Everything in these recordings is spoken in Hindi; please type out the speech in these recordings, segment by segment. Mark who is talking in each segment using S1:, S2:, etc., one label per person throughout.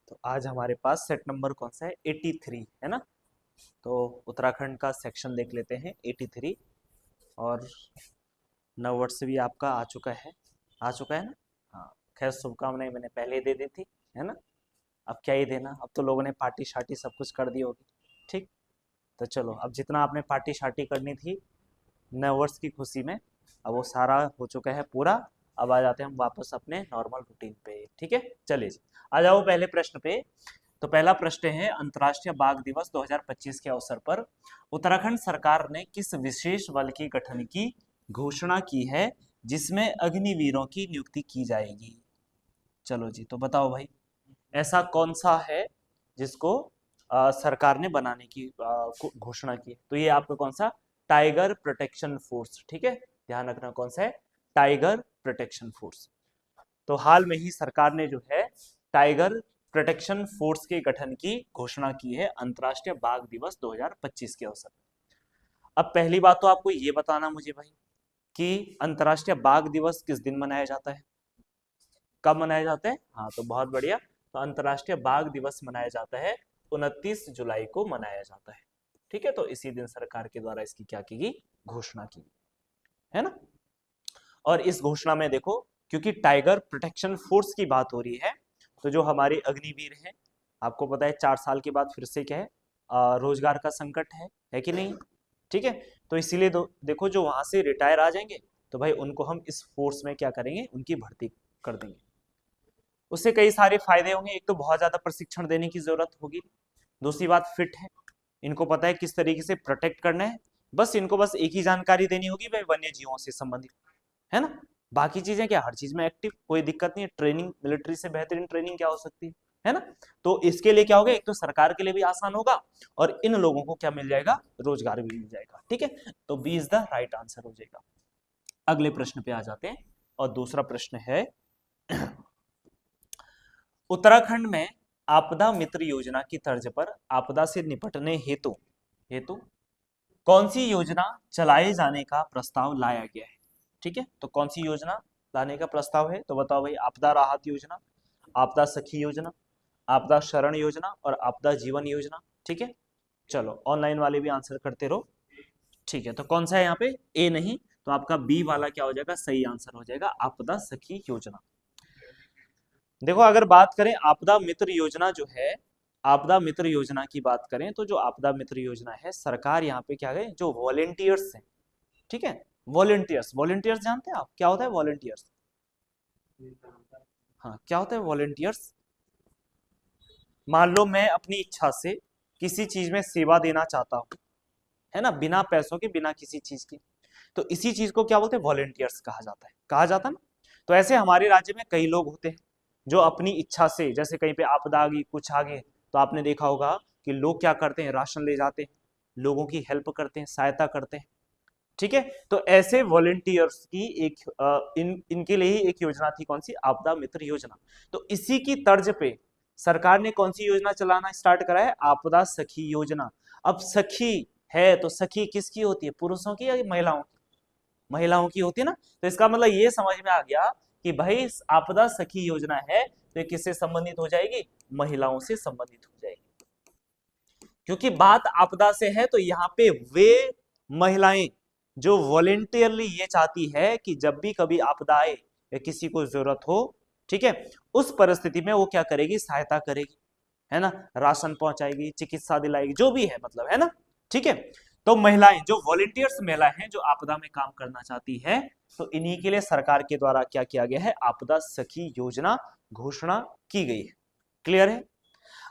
S1: तो आज हमारे पास सेट नंबर कौन सा है 83 है ना। तो उत्तराखंड का सेक्शन देख लेते हैं 83। और नववर्ष भी आपका आ चुका है ना। हाँ, खैर शुभकामनाएं मैंने पहले ही दे दी थी, है ना। अब क्या ही देना, अब तो लोगों ने पार्टी शार्टी सब कुछ कर दी होगी। ठीक, तो चलो अब जितना आपने पार्टी शार्टी करनी थी नववर्ष की खुशी में, अब वो सारा हो चुका है पूरा। अब आ जाते हैं हम वापस अपने नॉर्मल रूटीन पे। ठीक है, चलिए जी, आ जाओ पहले प्रश्न पे। तो पहला प्रश्न है, अंतर्राष्ट्रीय बाघ दिवस 2025 के अवसर पर उत्तराखंड सरकार ने किस विशेष बल के गठन की घोषणा की है जिसमें अग्निवीरों की नियुक्ति की जाएगी। चलो जी, तो बताओ भाई, ऐसा कौन सा है जिसको सरकार ने बनाने की घोषणा की है। तो ये आपका कौन सा, टाइगर प्रोटेक्शन फोर्स। ठीक है, ध्यान रखना कौन सा है, टाइगर प्रोटेक्शन फोर्स। तो हाल में ही सरकार ने जो है टाइगर प्रोटेक्शन फोर्स के गठन की घोषणा की है अंतर्राष्ट्रीय बाघ दिवस 2025 के अवसर पर। अब पहली बात तो आपको ये बताना मुझे भाई कि अंतर्राष्ट्रीय बाघ दिवस किस दिन मनाया जाता है, कब मनाया जाता है। हाँ, तो बहुत बढ़िया। तो अंतर्राष्ट्रीय बाघ दिवस मनाया जाता है 29 जुलाई को मनाया जाता है। ठीक है, तो इसी दिन सरकार के द्वारा इसकी क्या की गई, घोषणा की, है ना। और इस घोषणा में देखो, क्योंकि टाइगर प्रोटेक्शन फोर्स की बात हो रही है, तो जो हमारे अग्निवीर हैं, आपको पता है 4 साल के बाद फिर से क्या है, रोजगार का संकट है कि नहीं। ठीक है, तो इसीलिए देखो जो वहां से रिटायर आ जाएंगे तो भाई उनको हम इस फोर्स में क्या करेंगे, उनकी भर्ती कर देंगे। उससे कई सारे फायदे होंगे। एक तो बहुत ज्यादा प्रशिक्षण देने की जरूरत होगी, दूसरी बात फिट है, इनको पता है किस तरीके से प्रोटेक्ट करना है। बस एक ही जानकारी देनी होगी भाई, वन्य जीवों से संबंधित, है ना। बाकी चीजें क्या, हर चीज में एक्टिव, कोई दिक्कत नहीं है। ट्रेनिंग, मिलिट्री से बेहतरीन ट्रेनिंग क्या हो सकती है ना। तो इसके लिए क्या होगा, एक तो सरकार के लिए भी आसान होगा और इन लोगों को क्या मिल जाएगा, रोजगार भी मिल जाएगा। ठीक है, तो B is the right answer हो जाएगा। अगले प्रश्न पे आ जाते हैं, और दूसरा प्रश्न है, उत्तराखंड में आपदा मित्र योजना की तर्ज पर आपदा से निपटने हेतु हेतु कौन सी योजना चलाए जाने का प्रस्ताव लाया गया है। ठीक है, तो कौन सी योजना लाने का प्रस्ताव है, तो बताओ भाई, आपदा राहत योजना, आपदा सखी योजना, आपदा शरण योजना और आपदा जीवन योजना। ठीक है, चलो ऑनलाइन वाले भी आंसर करते रहो। ठीक है, तो कौन सा है यहाँ पे, ए नहीं, तो आपका बी वाला क्या हो जाएगा, सही आंसर हो जाएगा, आपदा सखी योजना। देखो अगर बात करें आपदा मित्र योजना जो है, आपदा मित्र योजना की बात करें तो जो आपदा मित्र योजना है, सरकार यहाँ पे क्या है, जो वॉलेंटियर्स हैं, ठीक है, वॉलेंटियर्स, वॉलेंटियर्स जानते हैं आप क्या होता है वॉलेंटियर्स। हाँ, क्या होता है वॉलेंटियर्स। मान लो मैं अपनी इच्छा से किसी चीज में सेवा देना चाहता हूँ, है ना, बिना पैसों के, बिना किसी चीज की, तो इसी चीज को क्या बोलते हैं, वॉलेंटियर्स कहा जाता है, कहा जाता है ना। तो ऐसे हमारे राज्य में कई लोग होते हैं जो अपनी इच्छा से, जैसे कहीं पे आपदा आ गई, कुछ आ गए, तो आपने देखा होगा कि लोग क्या करते हैं, राशन ले जाते हैं, लोगों की हेल्प करते हैं, सहायता करते हैं। ठीक है, तो ऐसे वॉलेंटियर्स की एक इनके लिए ही एक योजना थी, कौन सी, आपदा मित्र योजना। तो इसी की तर्ज पे सरकार ने कौन सी योजना चलाना स्टार्ट करा है, आपदा सखी योजना। अब सखी है तो सखी किसकी होती है, पुरुषों की या महिलाओं की, महिलाओं की होती है ना। तो इसका मतलब ये समझ में आ गया कि भाई आपदा सखी योजना है तो ये किससे संबंधित हो जाएगी, महिलाओं से संबंधित हो जाएगी। क्योंकि बात आपदा से है तो यहाँ पे वे महिलाएं जो वॉलेंटियरली ये चाहती है कि जब भी कभी आपदा आए या किसी को जरूरत हो, ठीक है, उस परिस्थिति में वो क्या करेगी, सहायता करेगी, है ना, राशन पहुंचाएगी, चिकित्सा दिलाएगी, जो भी है मतलब, है ना। ठीक है, तो महिलाएं जो वॉलेंटियर्स महिलाएं हैं जो आपदा में काम करना चाहती है, तो इन्हीं के लिए सरकार के द्वारा क्या किया गया है, आपदा सखी योजना घोषणा की गई है। क्लियर है।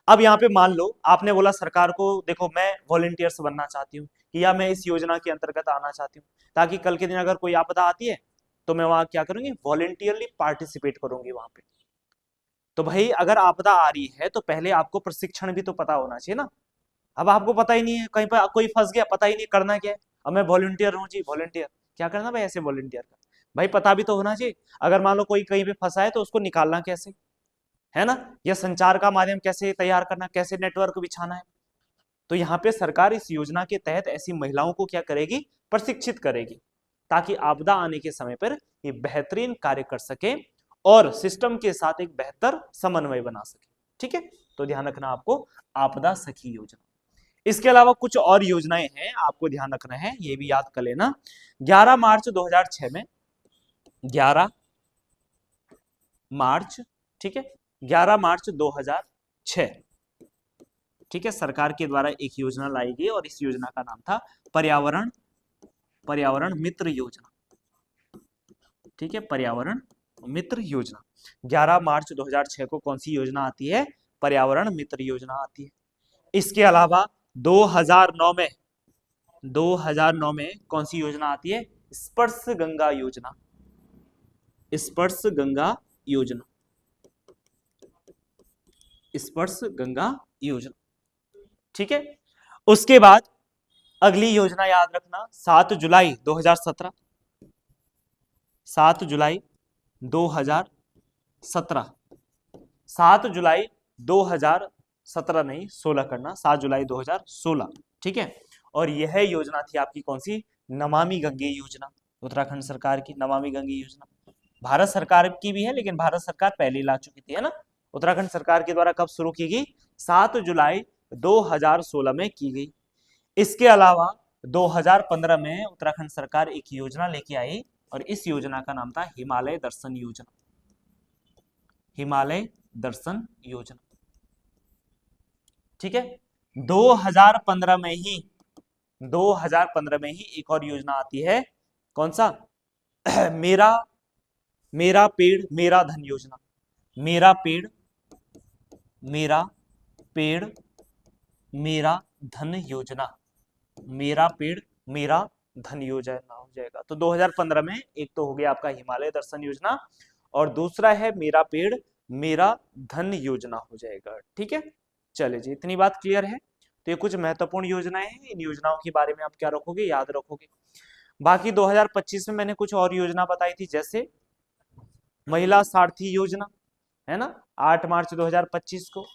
S1: अब यहाँ पे मान लो आपने बोला सरकार को, देखो मैं वॉलेंटियर्स बनना चाहती हूँ या मैं इस योजना के अंतर्गत आना चाहती हूँ, ताकि कल के दिन अगर कोई आपदा आती है तो मैं वहां क्या करूंगी, वॉलेंटियरली पार्टिसिपेट करूंगी वहां पे। तो भाई अगर आपदा आ रही है तो पहले आपको प्रशिक्षण भी तो पता होना चाहिए ना। अब आपको पता ही नहीं है, कहीं पर कोई फंस गया, पता ही नहीं करना क्या है, अब मैं वॉलंटियर हूँ जी, वॉलंटियर क्या करना भाई, ऐसे वॉलंटियर का भाई पता भी तो होना चाहिए। अगर मान लो कोई कहीं पे फंसा है तो उसको निकालना कैसे, है ना, या संचार का माध्यम कैसे तैयार करना, कैसे नेटवर्क बिछाना है। तो यहाँ पे सरकार इस योजना के तहत ऐसी महिलाओं को क्या करेगी, प्रशिक्षित करेगी, ताकि आपदा आने के समय पर ये बेहतरीन कार्य कर सके और सिस्टम के साथ एक बेहतर समन्वय बना सके। ठीक है, तो ध्यान रखना आपको आपदा सखी योजना। इसके अलावा कुछ और योजनाएं हैं, आपको ध्यान रखना है, ये भी याद कर लेना। 11 मार्च 2006 में 11 मार्च, ठीक है, 11 मार्च 2006, ठीक है, सरकार के द्वारा एक योजना लाई गई और इस योजना का नाम था पर्यावरण मित्र योजना, ठीक है, पर्यावरण मित्र योजना। 11 मार्च 2006 को कौन सी योजना आती है? पर्यावरण मित्र योजना आती है। इसके अलावा 2009 में कौन सी योजना आती है? स्पर्श गंगा योजना, स्पर्श गंगा योजना, स्पर्श गंगा योजना, ठीक है। उसके बाद अगली योजना याद रखना 7 जुलाई 2017, 7 जुलाई 2017, 7 जुलाई 2017 नहीं 16 करना, 7 जुलाई 2016, ठीक है। और यह योजना थी आपकी कौन सी? नमामि गंगे योजना, उत्तराखंड सरकार की नमामि गंगे योजना। भारत सरकार की भी है, लेकिन भारत सरकार पहले ला चुकी थी, है ना। उत्तराखंड सरकार के द्वारा कब शुरू की गई? 7 जुलाई 2016 में की गई। इसके अलावा 2015 में उत्तराखंड सरकार एक योजना लेके आई और इस योजना का नाम था हिमालय दर्शन योजना, हिमालय दर्शन योजना, ठीक है। 2015 में ही एक और योजना आती है, कौन सा? मेरा पेड़ मेरा धन योजना, मेरा पेड़ मेरा धन योजना, मेरा पेड़ मेरा धन योजना हो जाएगा। तो 2015 में एक तो हो गया आपका हिमालय दर्शन योजना और दूसरा है मेरा पेड़ मेरा धन योजना हो जाएगा, ठीक है। चलिए जी, इतनी बात क्लियर है। तो ये कुछ महत्वपूर्ण योजनाएं हैं, इन योजनाओं के बारे में आप क्या रखोगे? याद रखोगे। बाकी 2025 में मैंने कुछ और योजना बताई थी, जैसे महिला सारथी योजना, है ना, 8 मार्च 2025 को।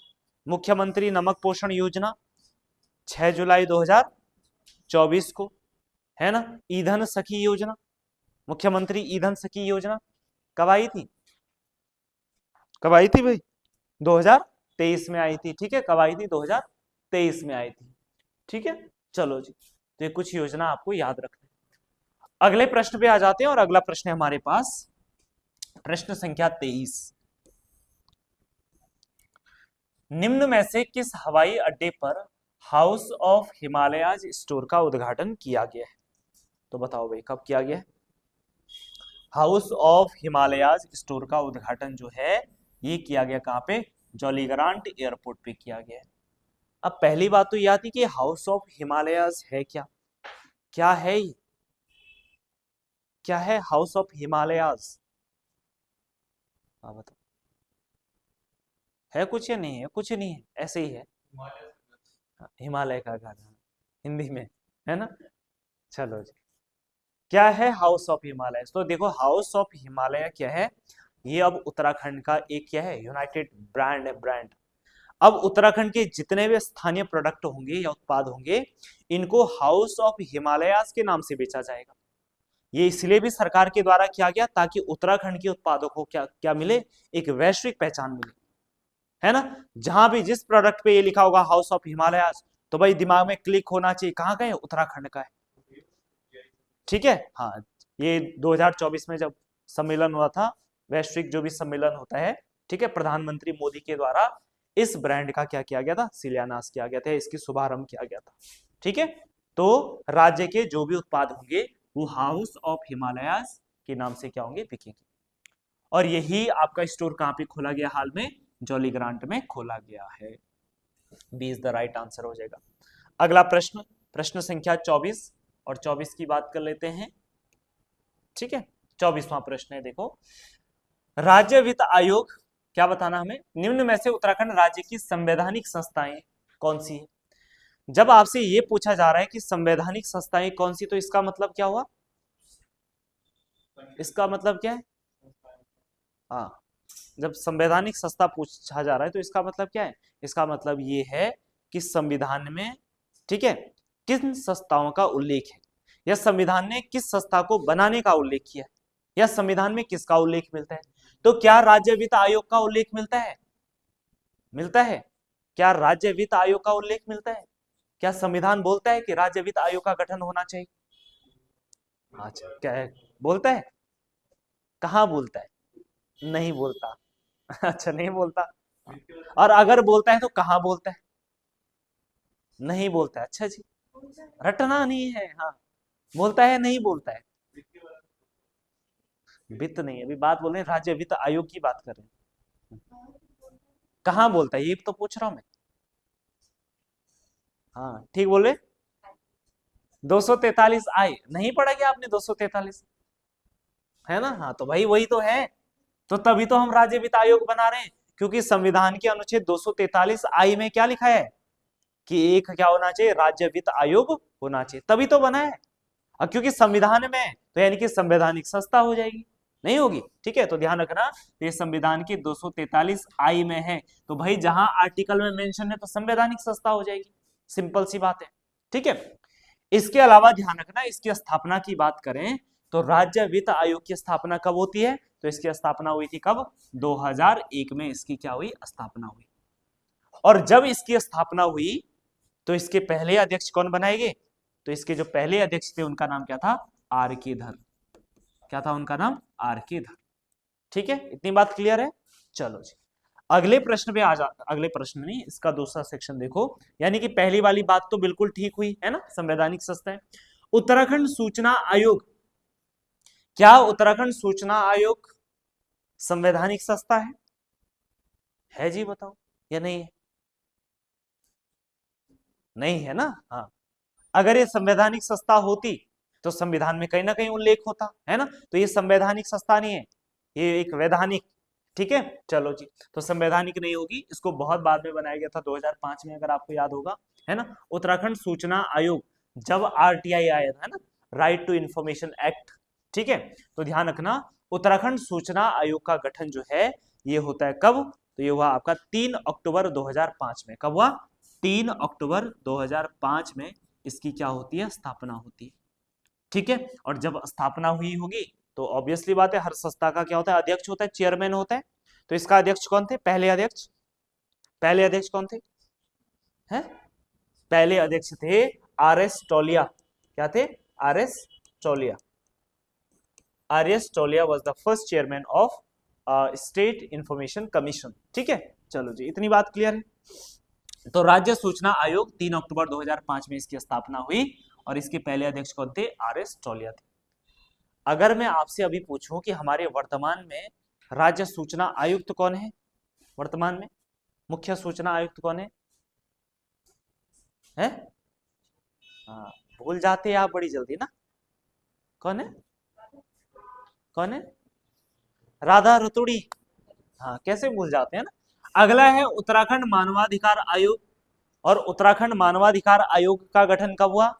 S1: मुख्यमंत्री नमक पोषण योजना 6 जुलाई 2024 को, है ना। ईंधन सखी योजना, मुख्यमंत्री ईंधन सखी योजना कब आई थी? कब आई थी भाई? 2023 में आई थी, ठीक है। कब आई थी? 2023 में आई थी, ठीक है। चलो जी, तो ये कुछ योजना आपको याद रखना है। अगले प्रश्न पे आ जाते हैं और अगला प्रश्न है हमारे पास प्रश्न संख्या 23। निम्न में से किस हवाई अड्डे पर हाउस ऑफ हिमालयाज स्टोर का उद्घाटन किया गया है? तो बताओ भाई, कब किया गया है? हाउस ऑफ हिमालयाज स्टोर का उद्घाटन जो है ये किया गया कहां पे? जॉलीग्रांट एयरपोर्ट पे किया गया है। अब पहली बात तो यह थी कि हाउस ऑफ हिमालयाज है क्या? क्या है ये? क्या है हाउस ऑफ हिमालयाज? बताओ, है कुछ या नहीं है? कुछ नहीं है, ऐसे ही है, हिमालय का घर, हिंदी में, है ना। चलो जी, क्या है हाउस ऑफ हिमालय? तो देखो, हाउस ऑफ हिमालय क्या है? ये अब उत्तराखंड का एक क्या है? यूनाइटेड ब्रांड है, ब्रांड। अब उत्तराखंड के जितने भी स्थानीय प्रोडक्ट होंगे या उत्पाद होंगे, इनको हाउस ऑफ हिमालयाज के नाम से बेचा जाएगा। ये इसलिए भी सरकार के द्वारा किया गया ताकि उत्तराखंड के उत्पादों को क्या क्या मिले? एक वैश्विक पहचान मिले, है ना। जहां भी जिस प्रोडक्ट पे ये लिखा होगा हाउस ऑफ हिमालयाज, तो भाई दिमाग में क्लिक होना चाहिए कहां का है? उत्तराखंड का है, ठीक है। हाँ, ये 2024 में जब सम्मेलन हुआ था, वैश्विक जो भी सम्मेलन होता है, ठीक है, प्रधानमंत्री मोदी के द्वारा इस ब्रांड का क्या किया गया था? शिलान्यास किया गया था, इसकी शुभारंभ किया गया था, ठीक है। तो राज्य के जो भी उत्पाद होंगे वो हाउस ऑफ हिमालयाज के नाम से क्या होंगे? बिकेंगे। और यही आपका स्टोर कहां पे खोला गया? हाल में जॉलीग्रांट में खोला गया है। B is the right answer हो जाएगा। अगला प्रश्न, प्रश्न संख्या 24 और 24 की बात कर लेते हैं, ठीक है। 24वां प्रश्न है, देखो, राज्य वित्त आयोग, क्या बताना हमें? निम्न में से उत्तराखंड राज्य की संवैधानिक संस्थाएं कौन सी है? जब आपसे ये पूछा जा रहा है कि संवैधानिक संस्थाएं कौन सी, तो इसका मतलब क्या हुआ? इसका मतलब क्या है? हाँ, जब संवैधानिक संस्था पूछा जा रहा है तो इसका मतलब क्या है? इसका मतलब ये है कि संविधान में, ठीक है, किन संस्थाओं का उल्लेख है, या संविधान ने किस संस्था को बनाने का उल्लेख किया है, या संविधान में किसका उल्लेख मिलता है। तो क्या राज्य वित्त आयोग का उल्लेख मिलता है? मिलता है। क्या राज्य वित्त आयोग का उल्लेख मिलता है? क्या संविधान बोलता है कि राज्य वित्त आयोग का गठन होना चाहिए? अच्छा, क्या है, बोलता है? कहाँ बोलता है? नहीं बोलता। अच्छा, नहीं बोलता। और अगर बोलता है तो कहाँ बोलता है? नहीं बोलता है। अच्छा जी, रटना नहीं है। हाँ, बोलता है नहीं बोलता है? वित्त नहीं, अभी बात बोल रहे हैं राज्य वित्त आयोग की बात कर रहे हैं। कहाँ बोलता है ये तो पूछ रहा हूं मैं। हाँ ठीक बोले। 243 आई नहीं पढ़ा क्या आपने? 243 है ना? हाँ तो भाई वही तो है। तो तभी तो हम राज्य वित्त आयोग बना रहे हैं, क्योंकि संविधान के अनुच्छेद 243 आई में क्या लिखा है कि एक क्या होना चाहिए, राज्य वित्त आयोग होना चाहिए, तभी तो बना है। और क्योंकि संविधान में है, तो यानी कि संवैधानिक संस्था हो जाएगी, नहीं होगी। ठीक है, तो ध्यान रखना, ये संविधान की 243 आई में है, तो भाई जहां आर्टिकल में मेंशन है तो संवैधानिक संस्था हो जाएगी, सिंपल सी बात है। ठीक है, इसके अलावा ध्यान रखना, इसकी स्थापना की बात करें तो राज्य वित्त आयोग की स्थापना कब होती है? तो इसकी स्थापना हुई थी कब? 2001 में इसकी क्या हुई? स्थापना हुई। और जब इसकी स्थापना हुई तो इसके पहले अध्यक्ष कौन बनाए गए? तो इसके जो पहले अध्यक्ष थे उनका नाम क्या था? आर के धर। क्या था उनका नाम? आर के धर। ठीक है, इतनी बात क्लियर है? चलो जी, अगले प्रश्न पे आ जा। अगले प्रश्न नहीं, इसका दूसरा सेक्शन देखो। यानी कि पहली वाली बात तो बिल्कुल ठीक हुई है ना, संवैधानिक संस्था है। उत्तराखंड सूचना आयोग, क्या उत्तराखंड सूचना आयोग संवैधानिक संस्था है जी? बताओ, या नहीं है? नहीं है ना? हाँ, अगर ये संवैधानिक संस्था होती तो संविधान में कहीं ना कहीं उल्लेख होता है ना। तो ये संवैधानिक संस्था नहीं है, ये एक वैधानिक। ठीक है, चलो जी, तो संवैधानिक नहीं होगी, इसको बहुत बाद में बनाया गया था 2005 में, अगर आपको याद होगा, है ना। उत्तराखंड सूचना आयोग जब आरटीआई आया था, है ना, राइट टू इंफॉर्मेशन एक्ट। ठीक है, तो ध्यान रखना, उत्तराखंड सूचना आयोग का गठन जो है ये होता है कब? तो ये हुआ आपका 3 अक्टूबर 2005 में। कब हुआ? 3 अक्टूबर 2005 में इसकी क्या होती है? स्थापना होती है। ठीक है, और जब स्थापना हुई होगी तो ऑब्वियसली बात है, हर संस्था का क्या होता है? अध्यक्ष होता है, चेयरमैन होता है। तो इसका अध्यक्ष कौन थे? पहले अध्यक्ष, पहले अध्यक्ष कौन थे? हैं? पहले अध्यक्ष थे आर एस टोलिया। क्या थे? R S Tolia. R S Tolia was the first chairman of state information commission. ठीक है, चलो जी, इतनी बात क्लियर है। तो राज्य सूचना आयोग 3 अक्टूबर 2005 में इसकी स्थापना हुई, और इसके पहले अध्यक्ष कौन थे? आर एस टोलिया थे। अगर मैं आपसे अभी पूछूं कि हमारे वर्तमान में राज्य सूचना आयुक्त कौन है? वर्तमान में मुख्य सूचना आयुक्त कौन है? हाँ, भूल जाते हैं आप बड़ी जल्दी ना। कौन है? कौन है? राधा रतुड़ी। हाँ, कैसे भूल जाते हैं ना। अगला है उत्तराखंड मानवाधिकार आयोग, और उत्तराखंड मानवाधिकार आयोग का गठन कब हुआ?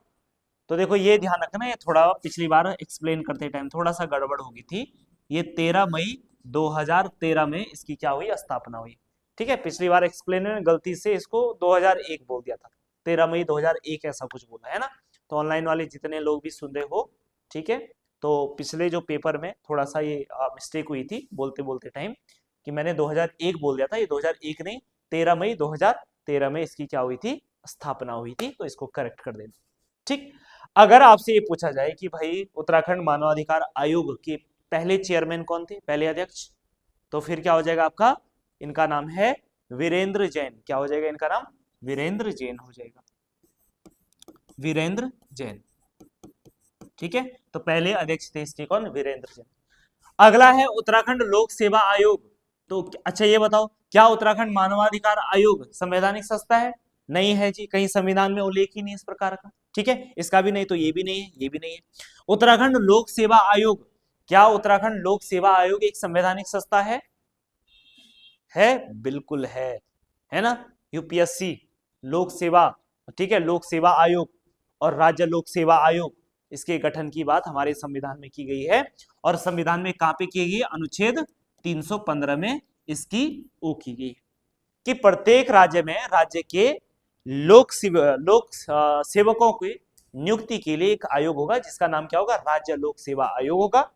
S1: तो देखो ये ध्यान रखना, ये थोड़ा पिछली बार एक्सप्लेन करते टाइम थोड़ा सा गड़बड़ हो गई थी। ये 13 मई 2013 में इसकी क्या हुई? स्थापना हुई। ठीक है, पिछली बार एक्सप्लेन में गलती से इसको 2001 बोल दिया था, 13 मई 2001 ऐसा कुछ बोला है ना। तो ऑनलाइन वाले जितने लोग भी सुन रहे हो, ठीक है, तो पिछले जो पेपर में थोड़ा सा ये मिस्टेक हुई थी बोलते बोलते टाइम, कि मैंने 2001 बोल दिया था, ये 2001 नहीं, 13 मई 2013 में इसकी क्या हुई थी? स्थापना हुई थी। तो इसको करेक्ट कर देना। ठीक, अगर आपसे ये पूछा जाए कि भाई उत्तराखंड मानवाधिकार आयोग के पहले चेयरमैन कौन थे, पहले अध्यक्ष, तो फिर क्या हो जाएगा आपका? इनका नाम है वीरेंद्र जैन। क्या हो जाएगा इनका नाम? वीरेंद्र जैन हो जाएगा, वीरेंद्र जैन। ठीक है, तो पहले अध्यक्ष थे इसके कौन? वीरेंद्र जैन। अगला है उत्तराखंड लोक सेवा आयोग। तो अच्छा ये बताओ, क्या उत्तराखंड मानवाधिकार आयोग संवैधानिक संस्था है? नहीं है जी, कहीं संविधान में उल्लेख ही नहीं इस प्रकार का। ठीक है, इसका भी नहीं, तो ये भी नहीं है, ये भी नहीं है। उत्तराखंड लोक सेवा आयोग, क्या उत्तराखंड लोक सेवा आयोग एक संवैधानिक संस्था है? बिल्कुल है ना। यूपीएससी, लोक सेवा, ठीक है, लोक सेवा आयोग और राज्य लोक सेवा आयोग, इसके गठन की बात हमारे संविधान में की गई है। और संविधान में कहां पे की गई? अनुच्छेद 315 में इसकी वो की गई कि प्रत्येक राज्य में राज्य के लोक सेवकों की नियुक्ति के लिए एक आयोग होगा, जिसका नाम क्या होगा? राज्य लोक सेवा आयोग होगा।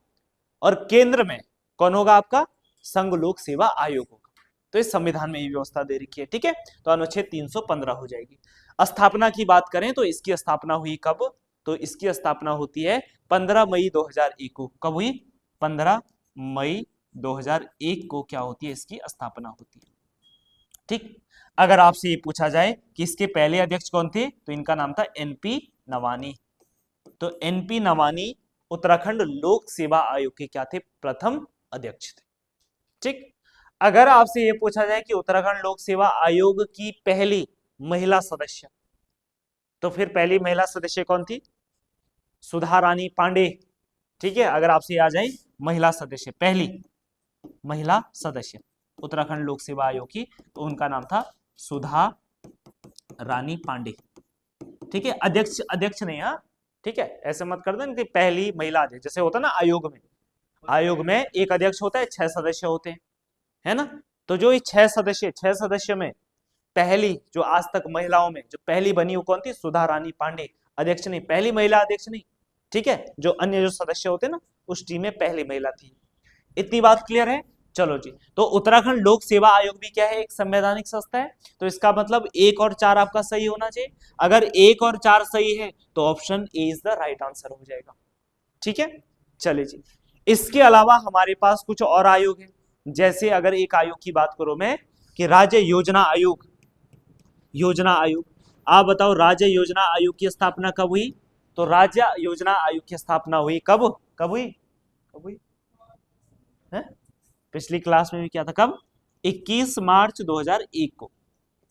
S1: और केंद्र में कौन होगा आपका? संघ लोक सेवा आयोग होगा। तो इस संविधान में ये व्यवस्था दे रखी है, ठीक है। तो अनुच्छेद 315 हो जाएगी। स्थापना की बात करें तो इसकी स्थापना हुई कब? तो इसकी स्थापना होती है 15 मई 2001 को। कब हुई? 15 मई 2001 को क्या होती है? इसकी स्थापना होती है, ठीक। अगर आपसे ये पूछा जाए कि इसके पहले अध्यक्ष कौन थे, तो इनका नाम था एनपी नवानी। तो एनपी नवानी उत्तराखंड लोक सेवा आयोग के क्या थे? प्रथम अध्यक्ष थे, ठीक। अगर आपसे यह पूछा जाए कि उत्तराखंड लोक सेवा आयोग की पहली महिला सदस्य, तो फिर पहली महिला सदस्य कौन थी? सुधा रानी पांडे, ठीक है। अगर आपसे आ जाए महिला सदस्य, पहली महिला सदस्य उत्तराखंड लोक सेवा आयोग की, तो उनका नाम था सुधा रानी पांडे, ठीक है। अध्यक्ष अध्यक्ष नहीं, हाँ, ठीक है, ऐसे मत कर देना कि पहली महिला अध्यक्ष, जैसे होता ना आयोग में एक अध्यक्ष होता है, 6 सदस्य होते हैं, है ना। तो जो ये 6 सदस्य में पहली जो आज तक महिलाओं में जो पहली बनी वो कौन थी? सुधा रानी पांडे। अध्यक्ष नहीं, पहली महिला अध्यक्ष नहीं, ठीक है। जो अन्य जो सदस्य होते हैं ना, उस टीम में पहली महिला थी। इतनी बात क्लियर है? चलो जी। तो उत्तराखंड लोक सेवा आयोग भी क्या है? एक संवैधानिक संस्था है। तो इसका मतलब 1 और 4 आपका सही होना चाहिए। अगर 1 और 4 सही है तो option A is the right answer हो जाएगा, ठीक है। चलिए जी। इसके अलावा हमारे पास कुछ और आयोग है। जैसे अगर एक आयोग की बात करूं मैं कि राज्य योजना आयोग, आप बताओ राज्य योजना आयोग की स्थापना कब हुई? तो राज्य योजना आयोग की स्थापना हुई कब? कब हुई है? पिछली क्लास में भी क्या था? कब? 21 मार्च 2001 को।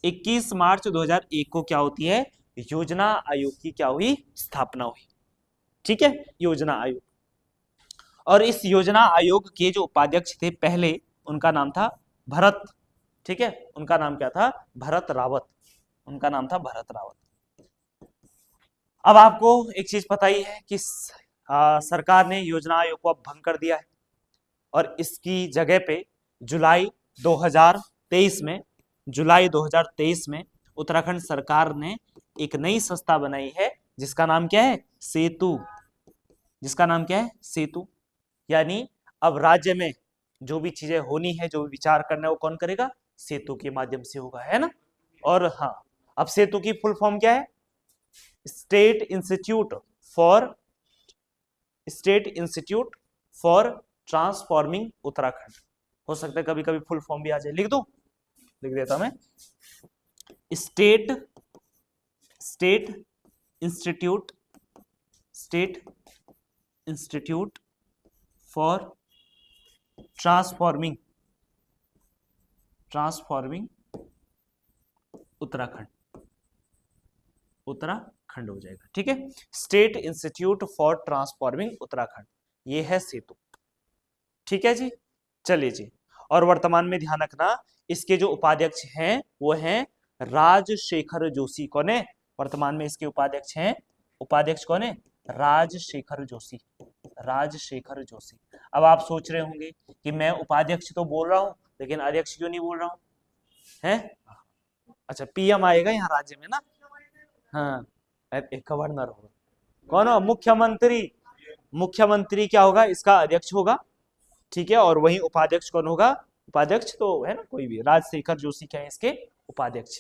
S1: 21 मार्च 2001 को क्या होती है? योजना आयोग की क्या हुई? स्थापना हुई, ठीक है, योजना आयोग। और इस योजना आयोग के जो उपाध्यक्ष थे पहले, उनका नाम था भरत, ठीक है। उनका नाम क्या था? भरत रावत। उनका नाम था भरत रावत। अब आपको एक चीज पता ही है कि सरकार ने योजना आयोग को अब भंग कर दिया है और इसकी जगह पे जुलाई 2023 में उत्तराखंड सरकार ने एक नई संस्था बनाई है जिसका नाम क्या है? सेतु। जिसका नाम क्या है? सेतु। यानी अब राज्य में जो भी चीजें होनी है, जो भी विचार करना है, वो कौन करेगा? सेतु के माध्यम से होगा, है ना। और हाँ, अब सेतु की फुल फॉर्म क्या है? State institute for transforming Uttarakhand. हो सकता है कभी कभी फुल फॉर्म भी आ जाए, लिख दो, लिख देता मैं। State institute for transforming Uttarakhand हो जाएगा, ठीक है। State institute for transforming Uttarakhand, ये है सेतु, ठीक है जी। चलिए जी। और वर्तमान में ध्यान रखना, इसके जो उपाध्यक्ष हैं वो हैं राजशेखर जोशी। कौन है वर्तमान में इसके उपाध्यक्ष हैं? उपाध्यक्ष कौन है? राजशेखर जोशी। अब आप सोच रहे होंगे कि मैं उपाध्यक्ष तो बोल रहा हूं लेकिन अध्यक्ष क्यों नहीं बोल रहा हूं? है अच्छा, पीएम आएगा यहाँ राज्य में ना। हाँ, एक गवर्नर होगा। कौन हो? मुख्यमंत्री क्या होगा? इसका अध्यक्ष होगा, ठीक है। और वही उपाध्यक्ष कौन होगा? उपाध्यक्ष तो है ना कोई भी, राजशेखर जोशी क्या है इसके उपाध्यक्ष।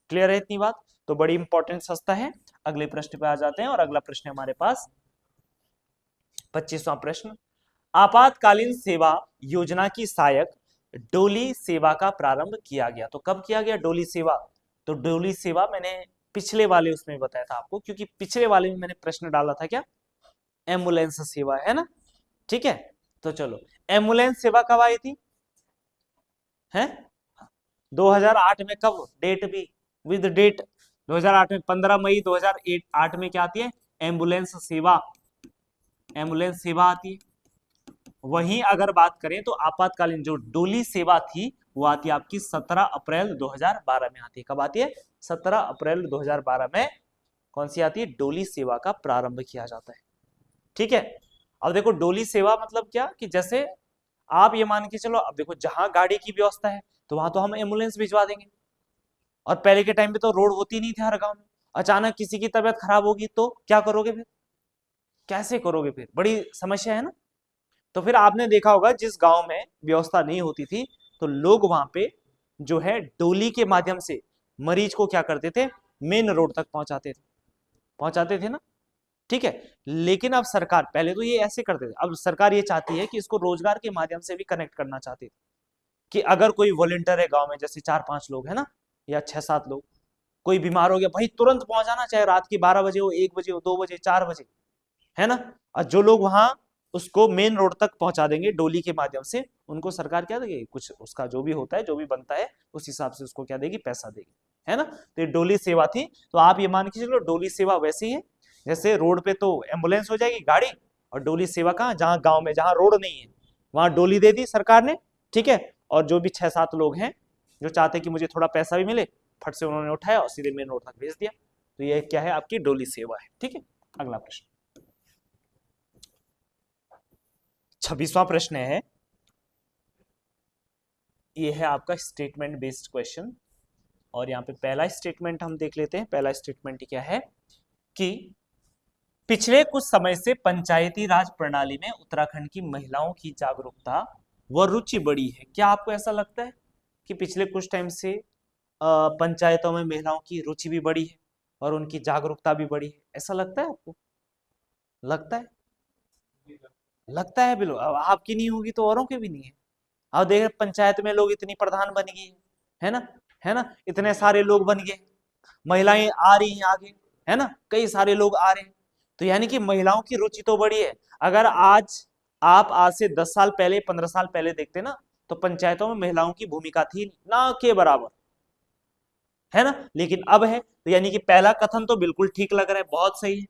S1: क्लियर है इतनी बात? तो बड़ी इंपॉर्टेंट संस्था है। अगले प्रश्न पे आ जाते हैं और अगला प्रश्न हमारे पास 25वां प्रश्न। आपातकालीन सेवा योजना की सहायक डोली सेवा का प्रारंभ किया गया। तो कब किया गया डोली सेवा? तो डोली सेवा मैंने पिछले वाले उसमें बताया था आपको, क्योंकि पिछले वाले में मैंने प्रश्न डाला था क्या? एम्बुलेंस सेवा, है ना, ठीक है। तो चलो, एम्बुलेंस सेवा कब आई थी? हैं 2008 में। कब? डेट भी विद डेट। 2008 में 15 मई 2008 में क्या आती है? एम्बुलेंस सेवा आती है। वहीं अगर बात करें तो आपातकालीन जो डोली सेवा थी वो आती है आपकी 17 अप्रैल 2012 में आती है। कब आती है? 17 अप्रैल 2012 में कौन सी आती है? डोली सेवा का प्रारंभ किया जाता है, ठीक है। अब देखो डोली सेवा मतलब क्या कि जैसे आप ये मान के चलो, अब देखो जहां गाड़ी की व्यवस्था है तो वहां तो हम एम्बुलेंस भिजवा देंगे, और पहले के टाइम पे तो रोड होती नहीं थी हर गांव में। अचानक किसी की तबीयत खराब होगी तो क्या करोगे फिर? कैसे करोगे फिर? बड़ी समस्या है ना। तो फिर आपने देखा होगा जिस गांव में व्यवस्था नहीं होती थी तो लोग वहां पे जो है डोली के माध्यम से मरीज को क्या करते थे, मेन रोड तक पहुंचाते थे ना, ठीक है। लेकिन अब सरकार, पहले तो ये ऐसे करते थे, अब सरकार ये चाहती है कि इसको रोजगार के माध्यम से भी कनेक्ट करना चाहती है, कि अगर कोई वॉलंटियर है गांव में, जैसे 4-5 लोग है ना, या 6-7 लोग, कोई बीमार हो गया भाई, तुरंत पहुंचाना, चाहे रात की 12 बजे हो, 1 बजे हो, 2 बजे, 4 बजे, है ना। और जो लोग वहां उसको मेन रोड तक पहुंचा देंगे डोली के माध्यम से, उनको सरकार क्या देगी, कुछ उसका जो भी होता है, जो भी बनता है, उस हिसाब से उसको क्या देगी, पैसा देगी, है ना। तो ये डोली सेवा थी। तो आप ये मान के चलो डोली सेवा वैसी है जैसे रोड पे तो एम्बुलेंस हो जाएगी गाड़ी, और डोली सेवा कहाँ, जहां गांव में जहां रोड नहीं है वहां डोली दे दी सरकार ने, ठीक है। और जो भी 6-7 लोग हैं जो चाहते कि मुझे थोड़ा पैसा भी मिले, फट से उन्होंने उठाया और सीधे मेन रोड तक भेज दिया। तो ये क्या है, आपकी डोली सेवा है, ठीक है। अगला प्रश्न, 26वां प्रश्न है, ये है आपका स्टेटमेंट बेस्ड क्वेश्चन। और यहाँ पे पहला स्टेटमेंट हम देख लेते हैं। पहला स्टेटमेंट क्या है कि पिछले कुछ समय से पंचायती राज प्रणाली में उत्तराखंड की महिलाओं की जागरूकता व रुचि बढ़ी है। क्या आपको ऐसा लगता है कि पिछले कुछ टाइम से पंचायतों में महिलाओं की रुचि भी बढ़ी है और उनकी जागरूकता भी बढ़ी है? ऐसा लगता है आपको? लगता है, लगता है बिल्कुल। अब आपकी नहीं होगी तो औरों के भी नहीं है। अब देख, पंचायत में लोग इतनी प्रधान बन गई है ना, है ना, इतने सारे लोग बन गए, महिलाएं आ रही हैं आगे, है ना, कई सारे लोग आ रहे हैं। तो यानी कि महिलाओं की रुचि तो बढ़ी है। अगर आज से 10 साल पहले, 15 साल पहले देखते ना, तो पंचायतों में महिलाओं की भूमिका थी ना के बराबर, है ना। लेकिन अब है, तो यानी कि पहला कथन तो बिल्कुल ठीक लग रहा है, बहुत सही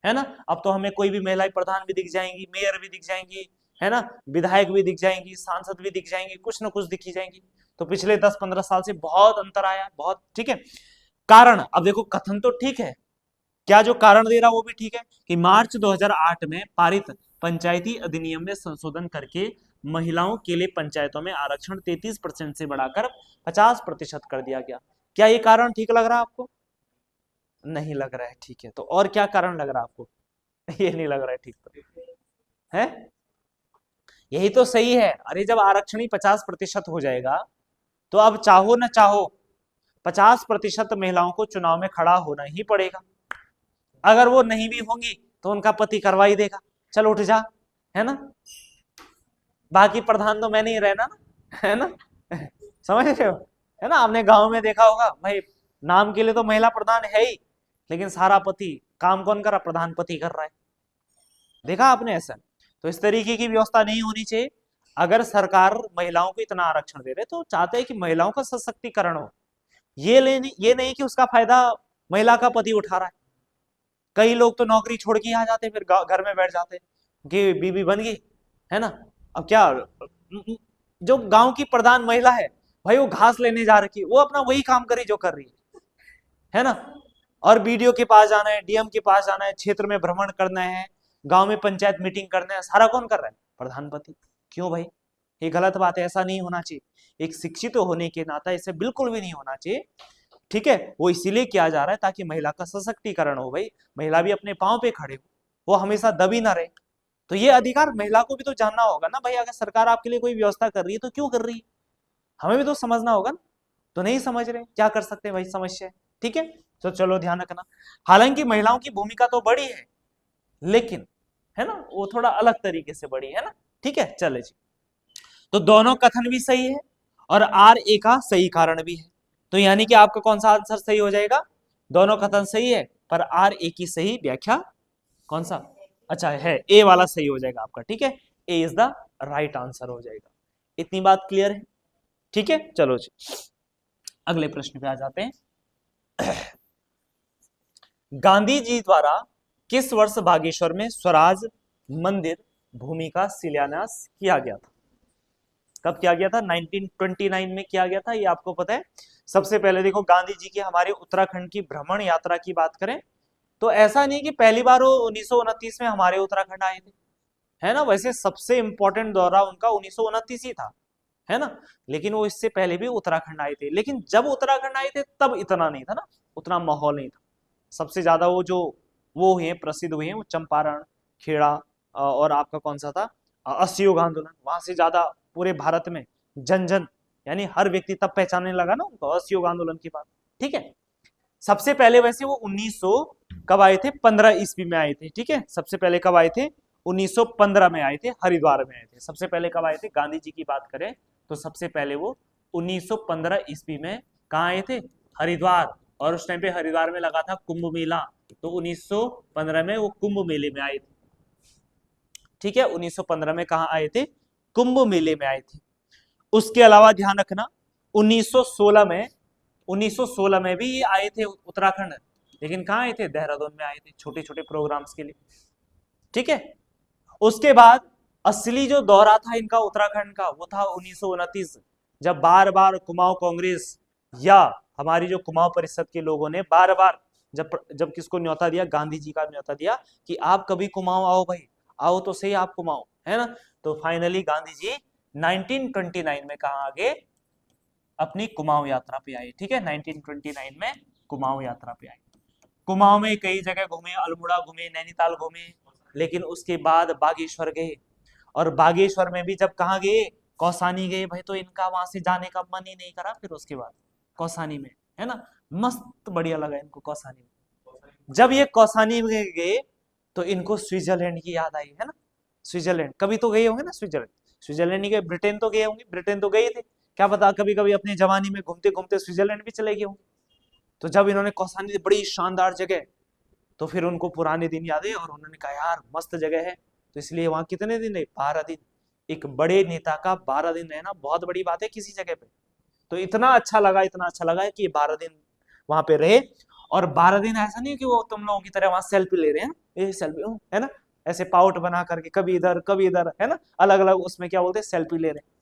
S1: है ना। अब तो हमें कोई भी महिला प्रधान भी दिख जाएंगी, मेयर भी दिख जाएंगी, है ना, विधायक भी दिख जाएंगी, सांसद भी दिख जाएंगी, कुछ ना कुछ दिखी जाएंगी। तो पिछले 10-15 साल से बहुत अंतर आया, बहुत, ठीक है। कारण, अब देखो कथन तो ठीक है, क्या जो कारण दे रहा वो भी ठीक है, कि मार्च 2008 में पारित पंचायती अधिनियम में संशोधन करके महिलाओं के लिए पंचायतों में आरक्षण 33% से बढ़ाकर 50% कर दिया गया। क्या ये कारण ठीक लग रहा है आपको? नहीं लग रहा है, ठीक है। तो और क्या कारण लग रहा है आपको? ये नहीं लग रहा है ठीक, तो है, यही तो सही है। अरे जब आरक्षण ही 50% हो जाएगा, तो अब चाहो ना चाहो 50% महिलाओं को चुनाव में खड़ा होना ही पड़ेगा। अगर वो नहीं भी होंगी तो उनका पति करवा ही देगा, चल उठ जा, है ना, बाकी प्रधान तो मैं नहीं रहना ना, है ना। समझ रहे हो, है ना। आपने गांव में देखा होगा भाई, नाम के लिए तो महिला प्रधान है ही, लेकिन सारा पति काम कौन कर रहा, प्रधान पति कर रहा है। देखा आपने ऐसा? तो इस तरीके की व्यवस्था नहीं होनी चाहिए। अगर सरकार महिलाओं को इतना आरक्षण दे रहे तो चाहते हैं कि महिलाओं का सशक्तिकरण हो। ये नहीं कि उसका फायदा महिला का पति उठा रहा है। कई लोग तो नौकरी छोड़ के आ जाते, फिर घर में बैठ जाते कि बीवी बन गई, है ना। अब क्या, जो गांव की प्रधान महिला है भाई, वो घास लेने जा रखी है, वो अपना वही काम करी जो कर रही है ना। और बीडीओ के पास जाना है, डीएम के पास जाना है, क्षेत्र में भ्रमण करना है, गांव में पंचायत मीटिंग करना है, सारा कौन कर रहा है? प्रधानपति। क्यों भाई? ये गलत बात है, ऐसा नहीं होना चाहिए। एक शिक्षित होने के नाते इसे बिल्कुल भी नहीं होना चाहिए, ठीक है। वो इसीलिए किया जा रहा है ताकि महिला का सशक्तिकरण हो भाई, महिला भी अपने पांव पे खड़े हो, वो हमेशा दबी ना रहे। तो ये अधिकार महिला को भी तो जानना होगा ना भाई। अगर सरकार आपके लिए कोई व्यवस्था कर रही है तो क्यों कर रही है, हमें भी तो समझना होगा ना। तो नहीं समझ रहे, क्या कर सकते हैं भाई, समस्या है, ठीक है। तो चलो ध्यान रखना। हालांकि महिलाओं की भूमिका तो बड़ी है, लेकिन, है ना, वो थोड़ा अलग तरीके से बड़ी है ना, ठीक है। चले जी, तो दोनों कथन भी सही है और आर ए का सही कारण भी है। तो यानी कि आपका कौन सा आंसर सही हो जाएगा? दोनों कथन सही है, पर आर ए की सही व्याख्या कौन सा? अच्छा है, ए वाला सही हो जाएगा आपका, ठीक है। ए इज द राइट आंसर हो जाएगा। इतनी बात क्लियर है, ठीक है। चलो जी, अगले प्रश्न पे आ जाते हैं। गांधी जी द्वारा किस वर्ष बागेश्वर में स्वराज मंदिर भूमि का शिलान्यास किया गया था? कब किया गया था? 1929 में किया गया था, ये आपको पता है। सबसे पहले देखो, गांधी जी की हमारे उत्तराखंड की भ्रमण यात्रा की बात करें तो ऐसा नहीं कि पहली बार वो 1929 में हमारे उत्तराखंड आए थे, है ना। वैसे सबसे इंपॉर्टेंट दौरा उनका 1929 ही था, है ना। लेकिन वो इससे पहले भी उत्तराखंड आए थे, लेकिन जब उत्तराखंड आए थे तब इतना नहीं था ना, उतना माहौल नहीं था। सबसे ज्यादा वो हुए प्रसिद्ध हुए हैं वो चंपारण, खेड़ा, और आपका कौन सा था, असहयोग आंदोलन। वहां से ज्यादा पूरे भारत में जन जन यानी हर व्यक्ति तब पहचानने लगा ना उनको, असहयोग आंदोलन की बात। ठीक है, सबसे पहले वैसे वो 1900 कब आए थे, 15 ईस्वी में आए थे। ठीक है, सबसे पहले कब आए थे, 1915 में आए थे, हरिद्वार में आए थे। सबसे पहले कब आए थे, गांधी जी की बात करें तो सबसे पहले वो 1915 ईस्वी में कहाँ आए थे, हरिद्वार। और उस टाइम पे हरिद्वार में लगा था कुंभ मेला, तो 1915 में वो कुंभ मेले में आए थे। ठीक है, 1915 में कहा आए थे, कुंभ मेले में आए थे। उसके अलावा ध्यान रखना 1916 में भी ये आए थे उत्तराखंड, लेकिन कहाँ आए थे, देहरादून में आए थे छोटे छोटे प्रोग्राम्स के लिए। ठीक है, उसके बाद असली जो दौरा था इनका उत्तराखंड का वो था 1929, जब बार बार कुमाऊं कांग्रेस या हमारी जो कुमाऊं परिषद के लोगों ने बार बार जब किसको न्योता दिया, गांधी जी का न्योता दिया कि आप कभी कुमाऊं आओ भाई, आओ तो सही आप कुमाऊं, है ना। तो फाइनली गांधी जी 1929 में कहा आगे अपनी कुमाऊं यात्रा पे आए। ठीक है, 1929 में कुमाऊं यात्रा पे आए। कुमाऊं में कई जगह घूमे, अल्मोड़ा घूमे, नैनीताल घूमे, लेकिन उसके बाद बागेश्वर गए। और बागेश्वर में भी जब कहाँ गए, कौसानी गए भाई, तो इनका वहां से जाने का मन ही नहीं करा। फिर उसके बाद कौसानी में, है ना, मस्त बढ़िया लगा इनको कौसानी में। जब ये कौसानी में गए तो इनको स्विट्जरलैंड की याद आई, है ना। स्विट्जरलैंड कभी तो गए होंगे ना, स्विट्जरलैंड, स्विट्जरलैंड नहीं गए, ब्रिटेन तो गए होंगे, ब्रिटेन तो गए थे, क्या पता कभी कभी अपनी जवानी में घूमते घूमते स्विट्जरलैंड भी चले गए होंगे। तो जब इन्होंने कौसानी, बड़ी शानदार जगह, तो फिर उनको पुराने दिन याद है और उन्होंने कहा यार मस्त जगह है। तो इसलिए वहां कितने दिन रहे, 12 दिन। एक बड़े नेता का 12 दिन रहना बहुत बड़ी बात है किसी जगह पे। तो इतना अच्छा लगा, इतना अच्छा लगा कि 12 दिन वहां पे रहे। और 12 दिन ऐसा नहीं कि वो तुम लोगों की तरह वहां सेल्फी ले रहे हैं, ये सेल्फी है ना, ऐसे पाउट बना करके कभी इधर, है ना, अलग अलग उसमें क्या बोलते हैं, सेल्फी ले रहे हैं,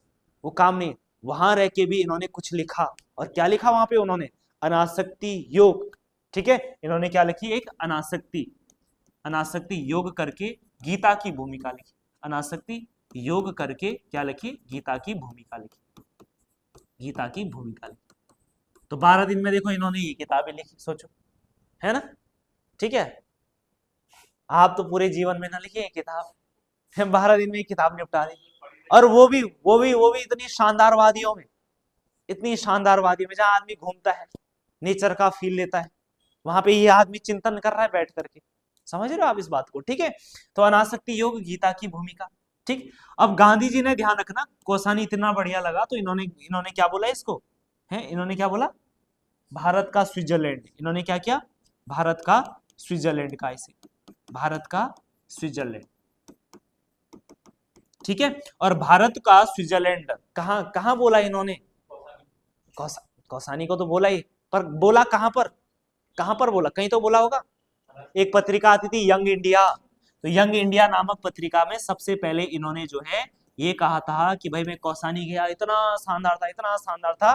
S1: वो काम नहीं। वहां रह के भी इन्होंने कुछ लिखा। और क्या लिखा वहां पे उन्होंने, अनासक्ति योग। ठीक है, इन्होंने क्या लिखी, एक अनासक्ति, अनासक्ति योग करके गीता की भूमिका लिखी। अनासक्ति योग करके क्या लिखी, गीता की भूमिका लिखी, गीता की भूमिका लिखी। तो 12 दिन में देखो इन्होंने ये किताबें लिखी, सोचो, है ना। ठीक है, आप तो पूरे जीवन में ना लिखे किताब, 12 दिन में किताब निपटा दी। और वो भी इतनी शानदार वादियों में, इतनी शानदार वादी में जहां आदमी घूमता है, नेचर का फील लेता है, वहां पे ये आदमी चिंतन कर रहा है बैठ करके। समझ रहे हो आप इस बात को। ठीक है, तो अनासक्ति योग, गीता की भूमिका। ठीक, अब गांधी जी ने, ध्यान रखना, कोसानी इतना बढ़िया लगा तो इन्होंने क्या बोला इसको, है, इन्होंने क्या बोला, भारत का स्विट्जरलैंड। इन्होंने क्या किया, भारत का स्विट्जरलैंड का, इसे भारत का स्विट्जरलैंड। ठीक है, और भारत का स्विट्जरलैंड कहां कहां बोला इन्होंने, कौसानी को तो बोला ही, पर बोला कहां पर, कहां पर बोला, कहीं तो बोला होगा। एक पत्रिका आती थी यंग इंडिया, तो यंग इंडिया नामक पत्रिका में सबसे पहले इन्होंने जो है ये कहा था कि भाई मैं कौसानी गया, इतना शानदार था, इतना शानदार था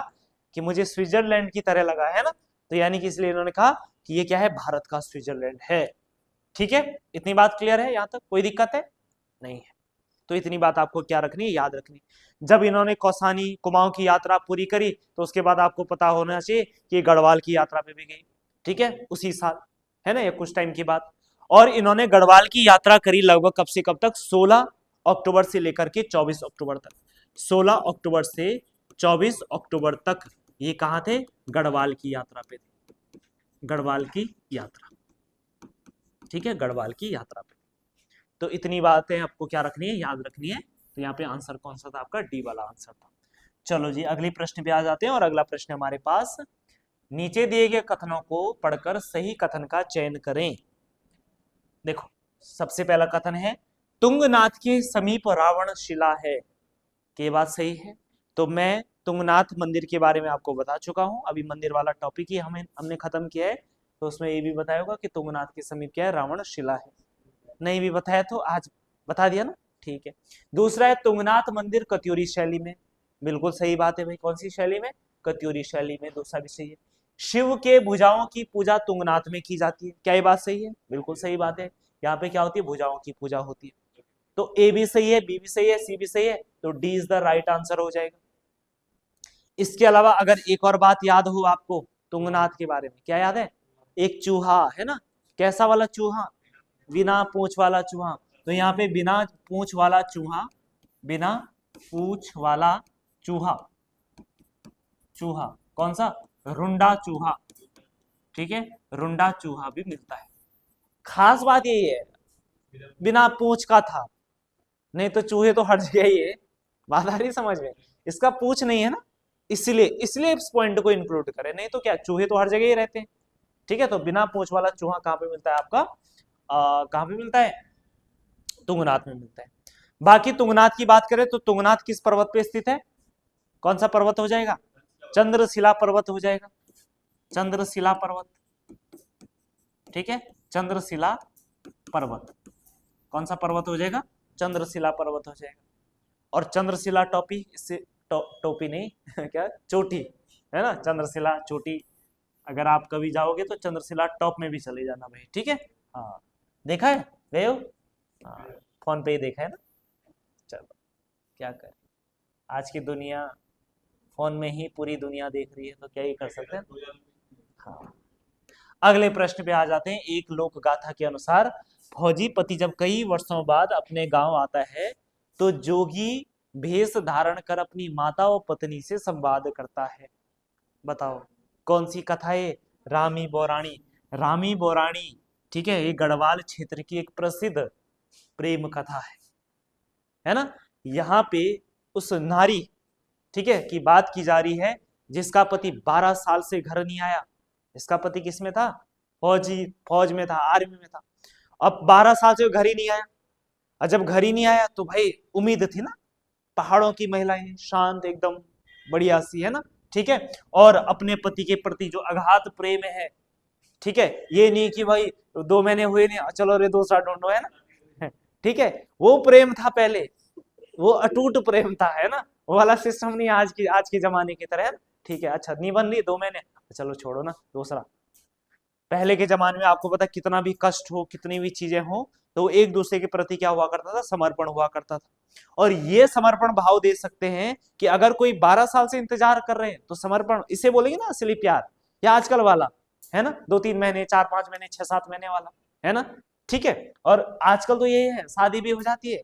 S1: कि मुझे स्विट्जरलैंड की तरह लगा, है ना। तो यानी कि इसलिए इन्होंने कहा कि ये क्या है, भारत का स्विट्जरलैंड है। ठीक है, इतनी बात क्लियर है, यहां तक कोई दिक्कत है नहीं है। तो इतनी बात आपको क्या रखनी है, याद रखनी। जब इन्होंने कौसानी कुमाऊं की यात्रा पूरी करी तो उसके बाद आपको पता होना चाहिए कि गढ़वाल की यात्रा पे भी गई। ठीक है, उसी साल, है ना, ये कुछ टाइम की बात। और इन्होंने गढ़वाल की यात्रा करी लगभग कब से कब तक, 16 अक्टूबर से लेकर के 24 अक्टूबर तक। 16 अक्टूबर से 24 अक्टूबर तक ये कहां थे, गढ़वाल की यात्रा पे थे, गढ़वाल की यात्रा। ठीक है, गढ़वाल की यात्रा पे। तो इतनी बातें आपको क्या रखनी है, याद रखनी है। तो यहाँ पे आंसर कौन सा था आपका, डी वाला आंसर था। चलो जी, अगले प्रश्न पे आ जाते हैं। और अगला प्रश्न हमारे पास, नीचे दिए गए कथनों को पढ़कर सही कथन का चयन करें। देखो, सबसे पहला कथन है तुंगनाथ के समीप रावण शिला है, कि बात सही है। तो मैं तुंगनाथ मंदिर के बारे में आपको बता चुका हूं, अभी मंदिर वाला टॉपिक ही हमने खत्म किया है। तो उसमें ये भी बताया होगा कि तुंगनाथ के समीप क्या है, रावण शिला है। नहीं भी बताया तो आज बता दिया ना, ठीक है। दूसरा है तुंगनाथ मंदिर कत्यूरी शैली में, बिल्कुल सही बात है भाई, कौन सी शैली में, कत्यूरी शैली में। दूसरा भी सही है। शिव के भुजाओं की पूजा तुंगनाथ में की जाती है, क्या ये बात सही है, बिल्कुल सही बात है। यहाँ पे क्या होती है, भुजाओं की पूजा होती है। तो ए भी सही है, बी भी सही है, सी भी सही है, तो D is the right answer हो जाएगा। इसके अलावा अगर एक और बात याद हो आपको तुंगनाथ के बारे में, क्या याद है, एक चूहा है ना, कैसा वाला चूहा, बिना पूंछ वाला चूहा। तो यहाँ पे बिना पूंछ वाला चूहा, बिना पूंछ वाला चूहा, चूहा, कौन सा? रुंडा चूहा, ठीक है, रुंडा चूहा भी मिलता है। खास बात यही है, बिना पूंछ का था, नहीं तो चूहे तो हर जगह ही है। बात आ रही समझ में? इसका पूंछ नहीं है ना, इसलिए इसलिए इस पॉइंट को इंक्लूड करें, नहीं तो क्या, चूहे तो हर जगह ही रहते हैं। ठीक है, तो बिना पूंछ वाला चूहा कहाँ पे मिलता है आपका? कहाँ पे मिलता है? तुंगनाथ में मिलता है। बाकी तुंगनाथ की बात करें तो तुंगनाथ किस पर्वत पे स्थित है? कौन सा पर्वत हो जाएगा? चंद्रशिला पर्वत हो जाएगा, चंद्रशिला पर्वत, ठीक है, चंद्रशिला पर्वत। कौन सा पर्वत हो जाएगा? चंद्रशिला पर्वत हो जाएगा। और चंद्रशिला टोपी, इससे टोपी नहीं क्या, चोटी है ना, चंद्रशिला चोटी। अगर आप कभी जाओगे तो चंद्रशिला टॉप में भी चले जाना भाई, ठीक है। हाँ, देखा है, गए हो? हाँ, फोन पे ही देखा है ना। चलो, क्या करें, आज की दुनिया फोन में ही पूरी दुनिया देख रही है, तो क्या ही कर सकते हैं। हाँ, अगले प्रश्न पे आ जाते हैं। एक लोक गाथा के अनुसार फौजी पति जब कई वर्षों बाद अपने गांव आता है तो जोगी भेष धारण कर अपनी माता और पत्नी से संवाद करता है। बताओ कौन सी कथा है? रामी बौराणी, रामी बौराणी, ठीक है, ये गढ़वाल क्षेत्र की एक प्रसिद्ध प्रेम कथा है ना। यहाँ पे उस नारी, ठीक है, की बात की जा रही है जिसका पति 12 साल से घर नहीं आया। इसका पति किस में था? फौज में था, आर्मी में था। अब 12 साल से घर ही नहीं आया, और जब घर ही नहीं आया तो भाई उम्मीद थी ना, पहाड़ों की महिलाएं शांत एकदम बढ़िया सी है ना, ठीक है, और अपने पति के प्रति जो अगाध प्रेम है, ठीक है, ये नहीं कि भाई 2 महीने हुए नहीं चलो रे दूसरा ढूंढो, है ना ठीक है, वो प्रेम था पहले, वो अटूट प्रेम था, है ना, वो वाला सिस्टम नहीं आज के जमाने की तरह, ठीक है, अच्छा नहीं बन रही 2 महीने, चलो छोड़ो ना दूसरा। पहले के जमाने में आपको पता कितना भी कष्ट हो, कितनी भी चीजें हो, तो एक दूसरे के प्रति क्या हुआ करता था? समर्पण हुआ करता था। और ये समर्पण भाव दे सकते हैं कि अगर कोई 12 साल से इंतजार कर रहे हैं तो समर्पण, इसे बोलेंगे ना असली प्यार, या आजकल वाला है ना 2-3 महीने, 4-5 महीने, 6-7 महीने वाला, है ना, ठीक है। और आजकल तो ये है, शादी भी हो जाती है,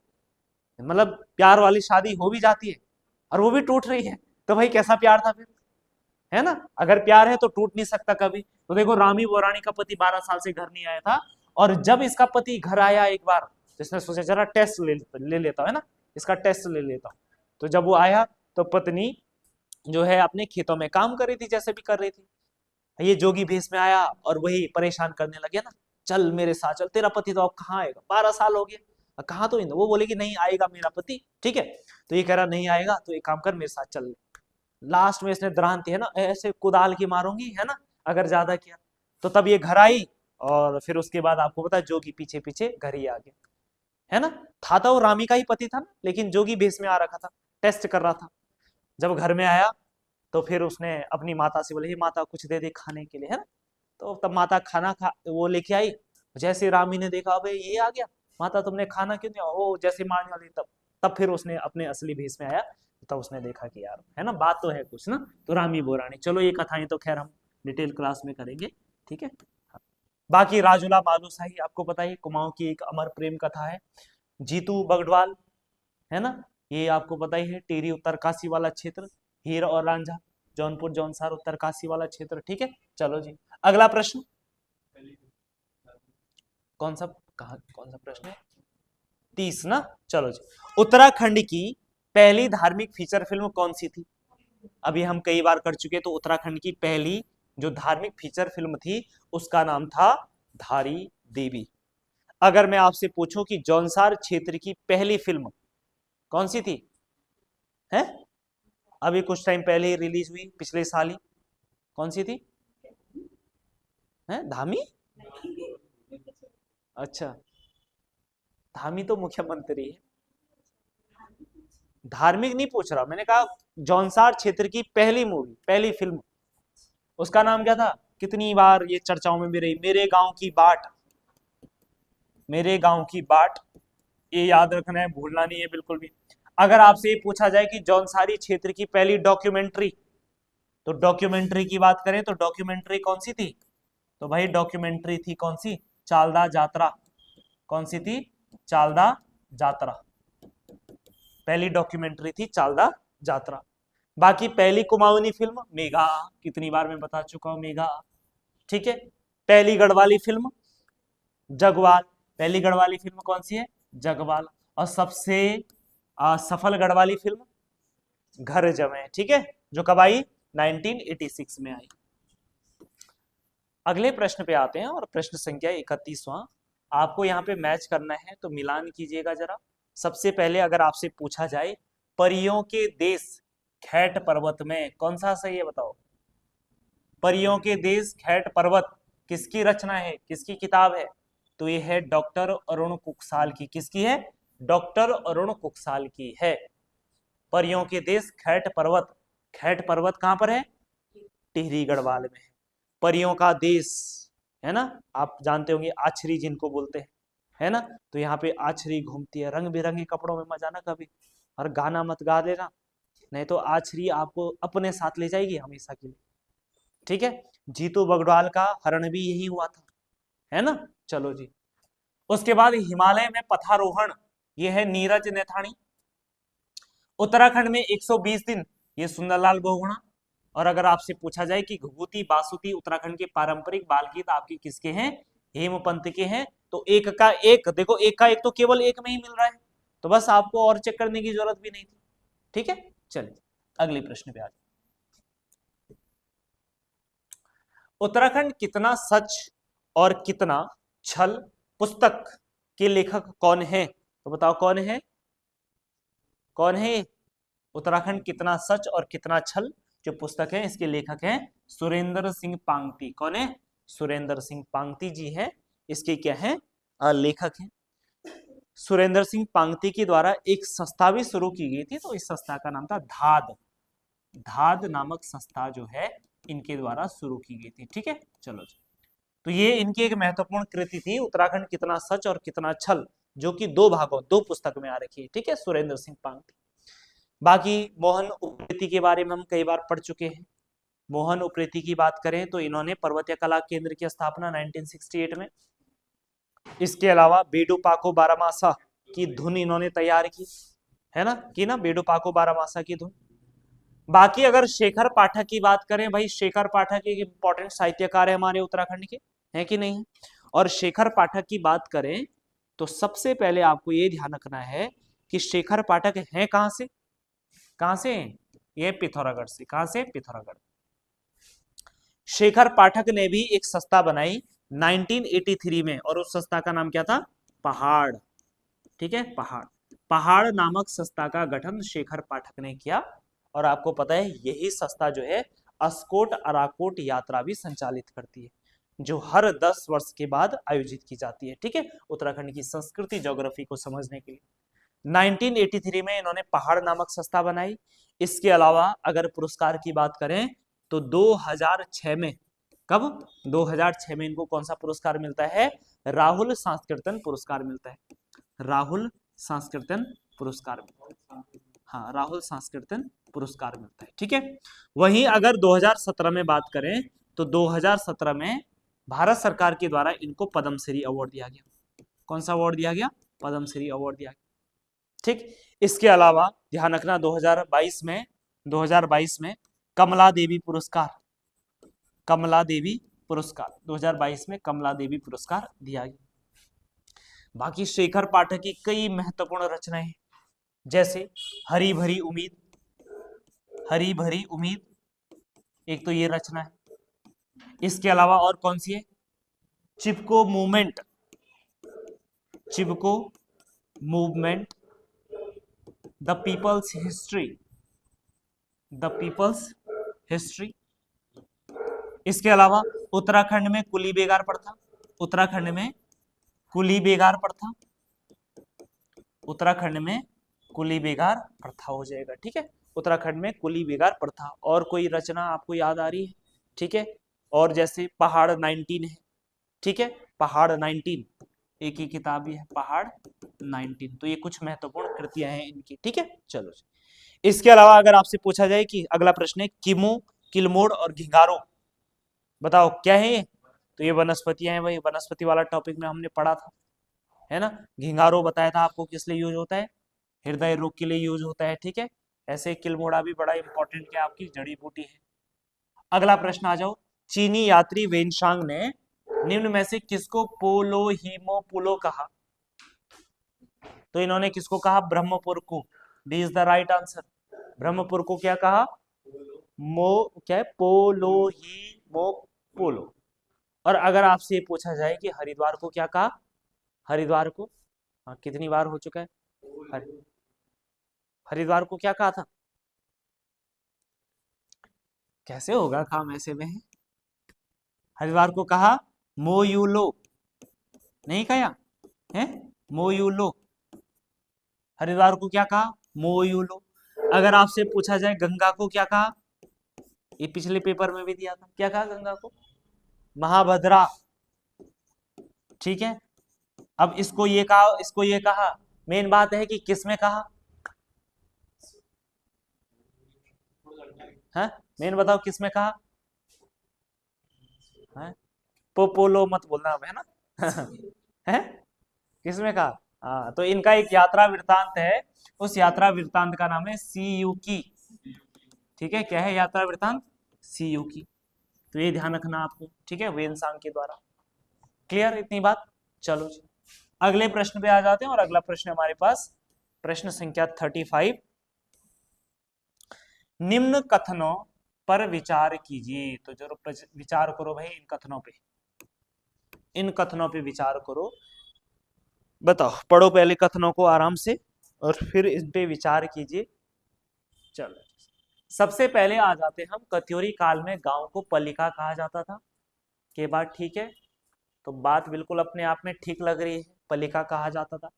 S1: मतलब प्यार वाली शादी हो भी जाती है और वो भी टूट रही है, तो भाई कैसा प्यार था फिर, है ना। अगर प्यार है तो टूट नहीं सकता कभी। तो देखो, रामी बोरानी का पति 12 साल से घर नहीं आया था, और जब इसका पति घर आया एक बार, जिसने सोचा जरा टेस्ट ले लेता है ना, इसका टेस्ट ले लेता हूं, तो जब वो आया तो पत्नी जो है अपने खेतों में काम कर रही थी, जैसे भी कर रही थी। ये जोगी भेष में आया और वही परेशान करने लगे ना, चल मेरे साथ चल, तेरा पति तो अब कहाँ आएगा, 12 साल हो गया, कहाँ तो वो बोले कि नहीं आएगा मेरा पति, ठीक है, तो ये कह रहा नहीं आएगा, तो एक काम कर मेरे साथ चल। लास्ट में इसने द्रांति, है ना, ऐसे कुदाल की मारूंगी, है ना, अगर ज्यादा किया तो। तब ये घर आई, और फिर उसके बाद आपको पता है जोगी पीछे पीछे घर ही आ गया, है ना। था तो वो रामी का ही पति था ना, लेकिन जोगी भेष में आ रखा था, टेस्ट कर रहा था। जब घर में आया तो फिर उसने अपनी माता से बोले, माता कुछ दे दे खाने के लिए, है ना। तो तब माता खाना वो लेके आई। जैसे रामी ने देखा, अबे ये आ गया, माता तुमने खाना क्यों दिया, वो जैसे मारने वाली, तब फिर उसने अपने असली भेष में आया, तब उसने देखा कि यार, है ना, बात तो है कुछ ना। तो रामी बोरानी, चलो ये कथाएं तो खैर हम डिटेल क्लास में करेंगे, ठीक है। बाकी राजुला बालूशाही आपको पता है, कुमाऊं की एक अमर प्रेम कथा है। जीतू बगडवाल, है ना, ये आपको पता ही है, टिहरी उत्तरकाशी वाला क्षेत्र, हीर और रांझा, जौनपुर जौनसार उत्तरकाशी वाला क्षेत्र, ठीक है। चलो जी, अगला प्रश्न, कौन सा प्रश्न है? 30 ना। चलो जी, उत्तराखंड की पहली धार्मिक फीचर फिल्म कौन सी थी? अभी हम कई बार कर चुके, तो उत्तराखंड की पहली जो धार्मिक फीचर फिल्म थी उसका नाम था धारी देवी। अगर मैं आपसे पूछूं कि जौनसार क्षेत्र की पहली फिल्म कौन सी थी, है अभी कुछ टाइम पहले ही रिलीज हुई, पिछले साल ही, कौन सी थी? है धामी? अच्छा, धामी तो मुख्यमंत्री है, धार्मिक नहीं पूछ रहा, मैंने कहा जौनसार क्षेत्र की पहली मूवी, पहली फिल्म, उसका नाम क्या था? कितनी बार ये चर्चाओं में भी रही, मेरे गांव की बाट, मेरे गांव की बाट, ये याद रखना है, भूलना नहीं है बिल्कुल भी। अगर आपसे ये पूछा जाए कि जौनसारी क्षेत्र की पहली डॉक्यूमेंट्री, तो डॉक्यूमेंट्री की बात करें तो डॉक्यूमेंट्री कौन सी थी? तो भाई डॉक्यूमेंट्री थी कौन सी? चालदा जात्रा। कौन सी थी? चालदा जात्रा, पहली डॉक्यूमेंट्री थी चालदा जात्रा। बाकी पहली कुमाऊनी फिल्म मेघा, कितनी बार मैं बता चुका हूं मेघा, ठीक है। पहली गढ़वाली फिल्म जगवाल, पहली गढ़वाली फिल्म कौन सी है, जगवाल। और सबसे सफल गढ़वाली फिल्म घर जमे, ठीक है, जो कब आई, 1986 में आई। अगले प्रश्न पे आते हैं और प्रश्न संख्या 31वां। आपको यहाँ पे मैच करना है तो मिलान कीजिएगा जरा। सबसे पहले अगर आपसे पूछा जाए परियों के देश खैट पर्वत में कौन सा सही है, बताओ। परियों के देश खैट पर्वत किसकी रचना है, किसकी किताब है, तो ये है डॉक्टर अरुण कुकसाल की। किसकी है, डॉक्टर अरुण कुकसाल की है। परियों के देश खैट पर्वत, खैट पर्वत कहां पर है, टिहरी गढ़वाल में है। परियों का देश है ना, आप जानते होंगे आछरी जिनको बोलते हैं, है ना, तो यहाँ पे आछरी घूमती है रंग बिरंगे कपड़ों में, मजा ना कभी। और गाना मत गा देना, नहीं तो आछरी आपको अपने साथ ले जाएगी हमेशा के लिए, ठीक है। जीतू बगड़वाल का हरण भी यही हुआ था, है ना। चलो जी, उसके बाद हिमालय में पथारोहण, ये है नीरज नैथानी। उत्तराखंड में 120 दिन, ये सुंदरलाल बहुगुणा। और अगर आपसे पूछा जाए कि घुघुती बासुती उत्तराखंड के पारंपरिक बाल गीत आपके किसके हैं, हेमपंत के हैं, तो एक का एक देखो, एक का एक तो केवल एक में ही मिल रहा है, तो बस आपको और चेक करने की जरूरत भी नहीं थी, ठीक है। चलिए अगले प्रश्न पे आ जाए। उत्तराखंड कितना सच और कितना छल पुस्तक के लेखक कौन है, तो बताओ कौन है, कौन है। उत्तराखंड कितना सच और कितना छल जो पुस्तक है, इसके लेखक हैं सुरेंद्र सिंह पांगती। कौन है, सुरेंद्र सिंह पांगती जी है, इसके क्या है, लेखक हैं। सुरेंद्र सिंह पांगती के द्वारा एक संस्था भी शुरू की गई थी, तो इस संस्था का नाम था धाद, धाद नामक संस्था जो है इनके द्वारा शुरू की गई थी, ठीक है। चलो जी, तो ये इनकी एक महत्वपूर्ण कृति थी, उत्तराखंड कितना सच और कितना छल, जो कि दो भागों, दो पुस्तक में आ रखी है, ठीक है, सुरेंद्र सिंह पांगती। बाकी मोहन उप्रेती के बारे में हम कई बार पढ़ चुके हैं। मोहन उप्रेती की बात करें तो इन्होंने पर्वतीय कला केंद्र की स्थापना 1968 में। इसके अलावा बेडू पाको बारामासा की धुन इन्होंने तैयार की, है ना, कि ना बेडू पाको बारामासा की धुन। बाकी अगर शेखर पाठक की बात करें, भाई शेखर पाठक एक इंपॉर्टेंट साहित्यकार है हमारे उत्तराखंड के, है कि नहीं। और शेखर पाठक की बात करें तो सबसे पहले आपको ये ध्यान रखना है कि शेखर पाठक हैं कहां से, कहां से, ये पिथौरागढ़ से। कहां से, पिथौरागढ़। शेखर पाठक ने भी एक संस्था बनाई 1983 में, और उस संस्था का नाम क्या था, पहाड़, ठीक है, पहाड़। पहाड़ नामक संस्था का गठन शेखर पाठक ने किया। और आपको पता है यही संस्था जो है अस्कोट अराकोट यात्रा भी संचालित करती है, जो हर 10 वर्ष के बाद आयोजित की जाती है, ठीक है, उत्तराखंड की संस्कृति ज्योग्राफी को समझने के लिए। 1983 में इन्होंने पहाड़ नामक संस्था बनाई। इसके अलावा अगर पुरस्कार की बात करें तो 2006 में, कब, 2006 में इनको कौन सा पुरस्कार मिलता है, राहुल सांस्कृतिक पुरस्कार मिलता है, राहुल सांस्कृतिक पुरस्कार मिलता है, हाँ, राहुल सांस्कृतिक पुरस्कार मिलता है, ठीक है। वहीं अगर 2017 में बात करें तो 2017 में भारत सरकार के द्वारा इनको पद्मश्री अवार्ड दिया गया। कौन सा अवार्ड दिया गया, पद्मश्री अवार्ड दिया गया, ठीक। इसके अलावा ध्यान रखना 2022 में कमला देवी पुरस्कार, कमला देवी पुरस्कार 2022 में कमला देवी पुरस्कार दिया गया। बाकी शेखर पाठक की कई महत्वपूर्ण रचनाएं हैं, जैसे हरी भरी उम्मीद, हरी भरी उम्मीद, एक तो ये रचना है। इसके अलावा और कौन सी है, Chipko movement, Chipko movement, the people's history, the people's history. इसके अलावा उत्तराखंड में कुली बेगार प्रथा, उत्तराखंड में कुली बेगार प्रथा, उत्तराखंड में कुली बेगार प्रथा हो जाएगा, ठीक है, उत्तराखंड में कुली बेगार प्रथा। और कोई रचना आपको याद आ रही है, ठीक है, और जैसे पहाड़ 19 है, ठीक है, पहाड़ 19 एक ही किताब भी है, पहाड़ 19, तो ये कुछ महत्वपूर्ण कृतियां हैं इनकी, ठीक है। चलो, इसके अलावा अगर आपसे पूछा जाए कि अगला प्रश्न है किमो, किलमोड़ और घिंगारो, बताओ क्या है ये, तो ये वनस्पतियां हैं, वही वनस्पति वाला टॉपिक में हमने पढ़ा था, है ना। घिंगारो बताया था आपको किस लिए यूज होता है, हृदय रोग के लिए यूज होता है, ठीक है। ऐसे किलमोड़ा भी बड़ा इंपॉर्टेंट क्या आपकी जड़ी बूटी है। अगला प्रश्न आ जाओ। चीनी यात्री वेनशांग ने निम्न में से किसको पोलो हीमोपुलो कहा? तो इन्होंने किसको कहा? ब्रह्मपुर को। D is the right answer. Brahmapur को क्या कहा? मो क्या है? पोलो हीमोपुलो। और अगर आपसे ये पूछा जाए कि हरिद्वार को क्या कहा? हरिद्वार को, हाँ, कितनी बार हो चुका है? हरिद्वार को क्या कहा था? कैसे होगा काम ऐसे में? हरिद्वार को कहा मोयूलो, नहीं कहा है? मोयूलो। हरिद्वार को क्या कहा? मोयूलो। अगर आपसे पूछा जाए गंगा को क्या कहा? ये पिछले पेपर में भी दिया था, क्या कहा गंगा को? महाभद्रा। ठीक है, अब इसको ये कहा, इसको ये कहा। मेन बात है कि किस में कहा है? मेन बताओ किस में कहा है? पोपोलो मत बोलना अब, है ना? है? किस में कहा? हाँ, तो इनका एक यात्रा वृत्तांत है, उस यात्रा वृत्तांत का नाम है सीयूकी। ठीक है, क्या है यात्रा वृत्तांत? सीयूकी। तो ये ध्यान रखना आपको, ठीक है, वेनसांग के द्वारा। क्लियर इतनी बात? चलो जी, अगले प्रश्न पे आ जाते हैं। और अगला प्रश्न हमारे पास प्रश्न संख्या 35। निम्न कथनों पर विचार कीजिए। तो जरूर विचार करो भाई इन कथनों पे, इन कथनों पे विचार करो। बताओ, पढ़ो पहले कथनों को आराम से और फिर इस पे विचार कीजिए। चलो, सबसे पहले आ जाते हम, कत्यूरी काल में गांव को पलिका कहा जाता था। के बात ठीक है? तो बात बिल्कुल अपने आप में ठीक लग रही है, पलिका कहा जाता था।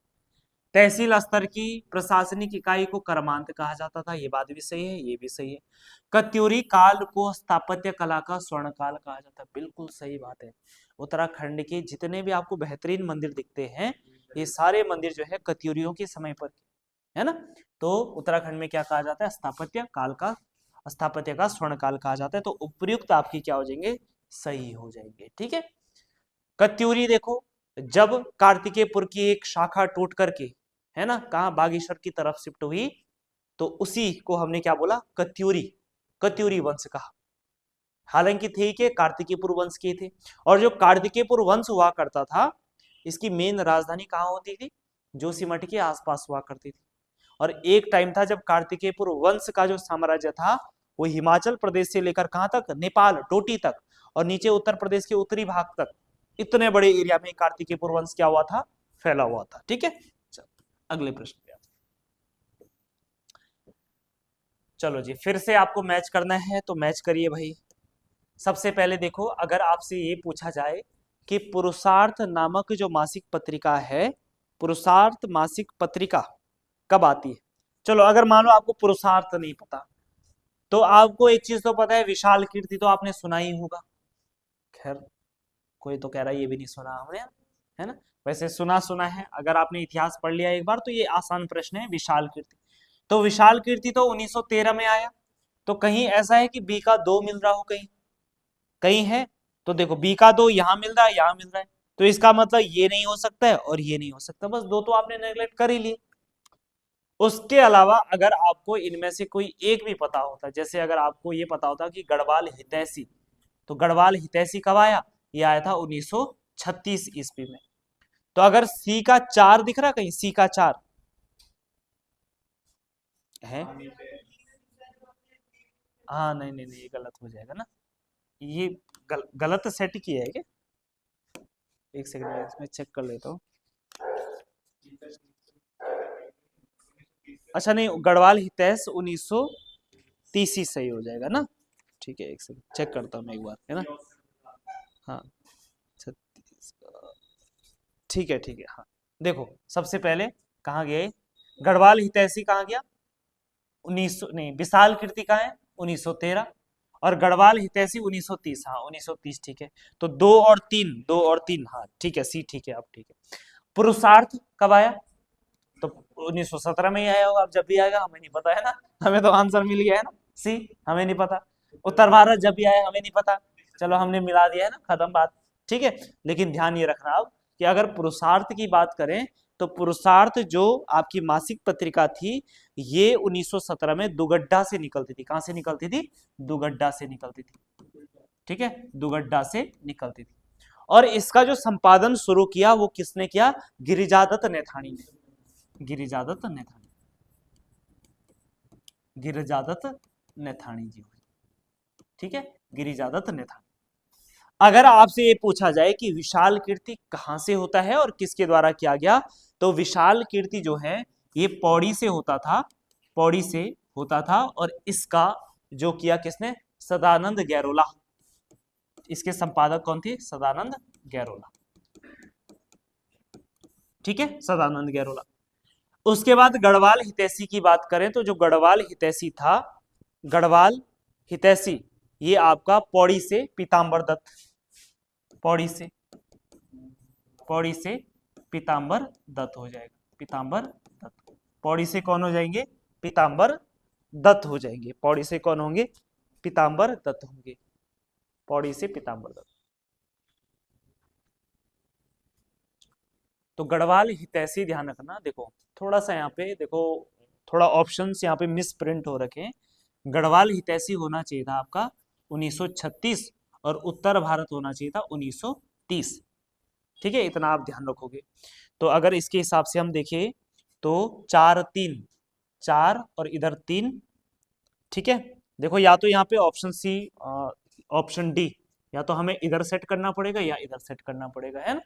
S1: तहसील स्तर की प्रशासनिक इकाई को कर्मांत कहा जाता था, ये बात भी सही है, ये भी सही है। कत्यूरी काल को स्थापत्य कला का स्वर्ण काल कहा जाता है, बिल्कुल सही बात है। उत्तराखंड के जितने भी आपको बेहतरीन मंदिर दिखते हैं, ये सारे मंदिर जो है कत्यूरियों के समय पर, है ना? तो उत्तराखंड में क्या कहा जाता है? स्थापत्य काल का, स्थापत्य का स्वर्ण काल कहा जाता है। तो उपयुक्त आपकी क्या हो जाएंगे? सही हो जाएंगे। ठीक है, कत्यूरी देखो, जब कार्तिकेयपुर की एक शाखा टूट करके, है ना, कहा बागेश्वर की तरफ शिफ्ट हुई, तो उसी को हमने क्या बोला? कत्यूरी, कत्यूरी वंश कहा। हालांकि थे के कार्तिकेयपुर वंश के थे, और जो कार्तिकेयपुर वंश हुआ करता था, इसकी मेन राजधानी कहाँ होती थी? जोशीमठ के आसपास हुआ करती थी। और एक टाइम था जब कार्तिकेयपुर वंश का जो साम्राज्य था, वो हिमाचल प्रदेश से लेकर कहां तक? नेपाल डोटी तक, और नीचे उत्तर प्रदेश के उत्तरी भाग तक, इतने बड़े एरिया में कार्तिकेयपुर वंश क्या हुआ था? फैला हुआ था। ठीक है, अगले प्रश्न पे चलो जी, फिर से आपको मैच करना है तो मैच करिए भाई। सबसे पहले देखो, अगर आपसे ये पूछा जाए कि पुरुषार्थ नामक जो मासिक पत्रिका है, पुरुषार्थ मासिक पत्रिका कब आती है? चलो, अगर मान लो आपको पुरुषार्थ नहीं पता, तो आपको एक चीज तो पता है, विशाल कीर्ति तो आपने सुना ही होगा। खैर, कोई तो कह रहा है ये भी नहीं सुना हमने, है ना? वैसे सुना सुना है, अगर आपने इतिहास पढ़ लिया एक बार तो ये आसान प्रश्न है, विशाल कीर्ति। तो विशाल कीर्ति तो 1913 में आया। तो कहीं ऐसा है कि बी का 2 मिल रहा हो, कहीं कहीं है? तो देखो, बी का 2 यहाँ मिल रहा है, यहाँ मिल रहा है, तो इसका मतलब ये नहीं हो सकता है और ये नहीं हो सकता, बस दो तो आपने नेग्लेक्ट कर ही लिए। उसके अलावा अगर आपको इनमें से कोई एक भी पता होता, जैसे अगर आपको ये पता होता कि गढ़वाल हितैषी, तो गढ़वाल हितैषी कब आया? ये आया था 1936 ईस्वी में। तो अगर सी का 4 दिख रहा, कहीं सी का 4 है? हाँ, नहीं नहीं नहीं, ये गलत हो जाएगा ना। ये गलत सेट किया है क्या? एक सेकंड में इसमें चेक कर लेता हूँ। अच्छा, नहीं, गढ़वाल हितैष 1930 ही सही हो जाएगा ना? ठीक है, एक सेकंड चेक करता हूँ मैं एक बार, है ना? हाँ, 36 ठीक है, ठीक है। हाँ, देखो, सबसे पहले कहाँ गए? गढ़वाल हितैषी कहाँ गया? 1900 नहीं, विशाल कीर्ति कहाँ है? 1913। और गढ़वाल हितैषी 1930। हाँ, 1930 ठीक है। तो 2 और 3, हाँ ठीक है, सी ठीक है, अब ठीक है। पुरुषार्थ कब आया? तो 1917 में ही आया होगा, अब जब भी आएगा हमें नहीं पता, है ना? हमें तो आंसर मिल गया है ना, सी। हमें नहीं पता। उत्तर भारत जब भी आया हमें नहीं पता, चलो हमने मिला दिया है ना, खत्म बात। ठीक है, लेकिन ध्यान ये रखना अब कि अगर पुरुषार्थ की बात करें तो पुरुषार्थ जो आपकी मासिक पत्रिका थी ये 1917 में दुगड्डा से निकलती थी। कहां से निकलती थी? दुगड्डा से निकलती थी। ठीक है, दुगड्डा से निकलती थी। और इसका जो संपादन शुरू किया वो किसने किया? गिरिजादत्त नैथानी ने। गिरिजादत्त नैथानी, गिरिजादत्त नैथानी जी। ठीक है, गिरिजादत्त नैथानी। अगर आपसे ये पूछा जाए कि विशाल कीर्ति कहां से होता है और किसके द्वारा किया गया, तो विशाल कीर्ति जो है ये पौड़ी से होता था, पौड़ी से होता था। और इसका जो किया किसने? सदानंद गैरोला। इसके संपादक कौन थे? सदानंद गैरोला। ठीक है, सदानंद गैरोला। उसके बाद गढ़वाल हितैषी की बात करें तो जो गढ़वाल हितैषी था, गढ़वाल हितैषी ये आपका पौड़ी से पीताम्बर दत्त, पौड़ी से पीताम्बर दत्त हो जाएगा। पीताम्बर दत्त, पौड़ी से कौन हो जाएंगे? पीताम्बर दत्त हो जाएंगे। पौड़ी से कौन होंगे? पीताम्बर दत्त होंगे। पौड़ी से पीताम्बर दत्त। तो गढ़वाल हितैषी ध्यान रखना। देखो थोड़ा सा यहाँ पे देखो, थोड़ा ऑप्शंस यहाँ पे मिस प्रिंट हो रखे हैं। गढ़वाल हितैषी होना चाहिए था आपका 1936 और उत्तर भारत होना चाहिए था 1930। ठीक है, इतना आप ध्यान रखोगे। तो अगर इसके हिसाब से हम देखें तो 4 3, 4 और इधर 3। ठीक है, देखो या तो यहाँ पे ऑप्शन सी, ऑप्शन डी, या तो हमें इधर सेट करना पड़ेगा या इधर सेट करना पड़ेगा, है ना।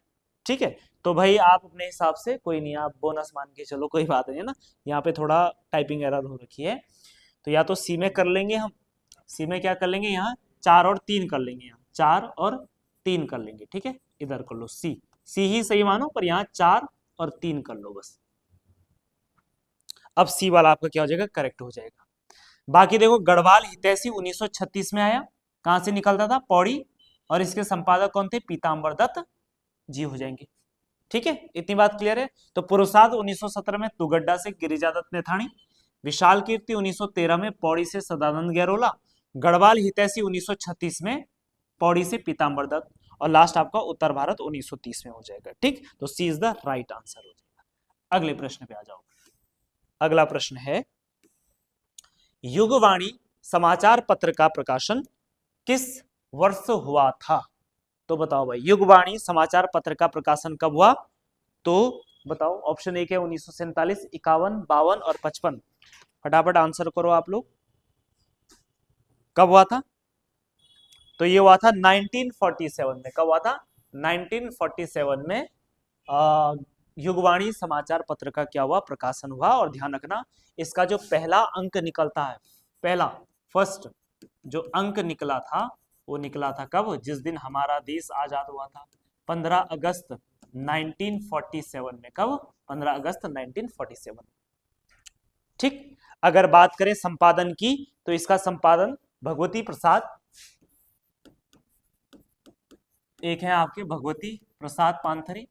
S1: ठीक है, तो भाई आप अपने हिसाब से, कोई नहीं, आप बोनस मान के चलो, कोई बात नहीं है ना। यहाँ पे थोड़ा टाइपिंग एरर हो रखी है, तो या तो सी में कर लेंगे हम। सी में क्या कर लेंगे? यहाँ 4 और 3 कर लेंगे, यहाँ 4 और 3 कर लेंगे। ठीक है, इधर कर लो सी, सी ही सही मानो, पर यहाँ 4 और 3 कर लो बस। अब सी वाला आपका क्या हो जाएगा? करेक्ट हो जाएगा। बाकी देखो गढ़वाल हितैषी 1936 में आया। कहां से निकलता था? पौड़ी। और इसके संपादक कौन थे? पीताम्बर दत्त जी हो जाएंगे। ठीक है, इतनी बात क्लियर है। तो पुरुषार्थ 1917 में दुगड्डा से गिरिजादत्त नैथानी, विशाल कीर्ति 1913 में पौड़ी से सदानंद गैरोला, गढ़वाल हितैषी 1936 में पौड़ी से पीताम्बर दत्त, और लास्ट आपका उत्तर भारत 1930 में हो जाएगा। ठीक, तो सी इज द राइट आंसर हो जाएगा। अगले प्रश्न पे आ जाओ। अगला प्रश्न है, युगवाणी समाचार पत्र का प्रकाशन किस वर्ष हुआ था? तो बताओ भाई, युगवाणी समाचार पत्र का प्रकाशन कब हुआ? तो बताओ, ऑप्शन एक है 1947, 51, 52 और 55। फटाफट आंसर करो आप लोग। कब हुआ था? तो ये हुआ था 1947 में। कब हुआ था? 1947 में युगवाणी समाचार पत्र का क्या हुआ? प्रकाशन हुआ। और ध्यान रखना, इसका जो पहला अंक निकलता है, पहला फर्स्ट जो अंक निकला था, वो निकला था कब? जिस दिन हमारा देश आजाद हुआ था, 15 अगस्त 1947 में। कब? 15 अगस्त 1947। ठीक, अगर बात करें संपादन की, तो इसका संपादन भगवती प्रसाद, एक है आपके भगवती प्रसाद पानथरी,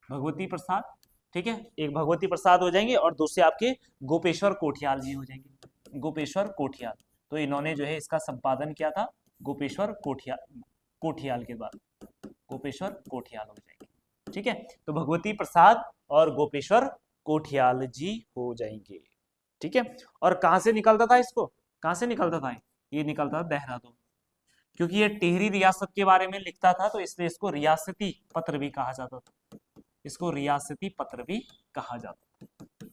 S1: भगवती प्रसाद। ठीक है, एक भगवती प्रसाद हो जाएंगे और दूसरे आपके गोपेश्वर कोठियाल जी हो जाएंगे। गोपेश्वर कोठियाल, तो इन्होंने जो है इसका संपादन किया था। गोपेश्वर कोठियाल के बाद गोपेश्वर कोठियाल हो जाएंगे। ठीक है, तो भगवती प्रसाद और गोपेश्वर कोठियाल जी हो जाएंगे। ठीक है, और कहां से निकलता था इसको? कहां से निकलता था? ये निकलता था देहरादून, क्योंकि ये टिहरी रियासत के बारे में लिखता था, तो इसलिए इसको रियासती पत्र भी कहा जाता था। इसको रियासती पत्र भी कहा जाता था।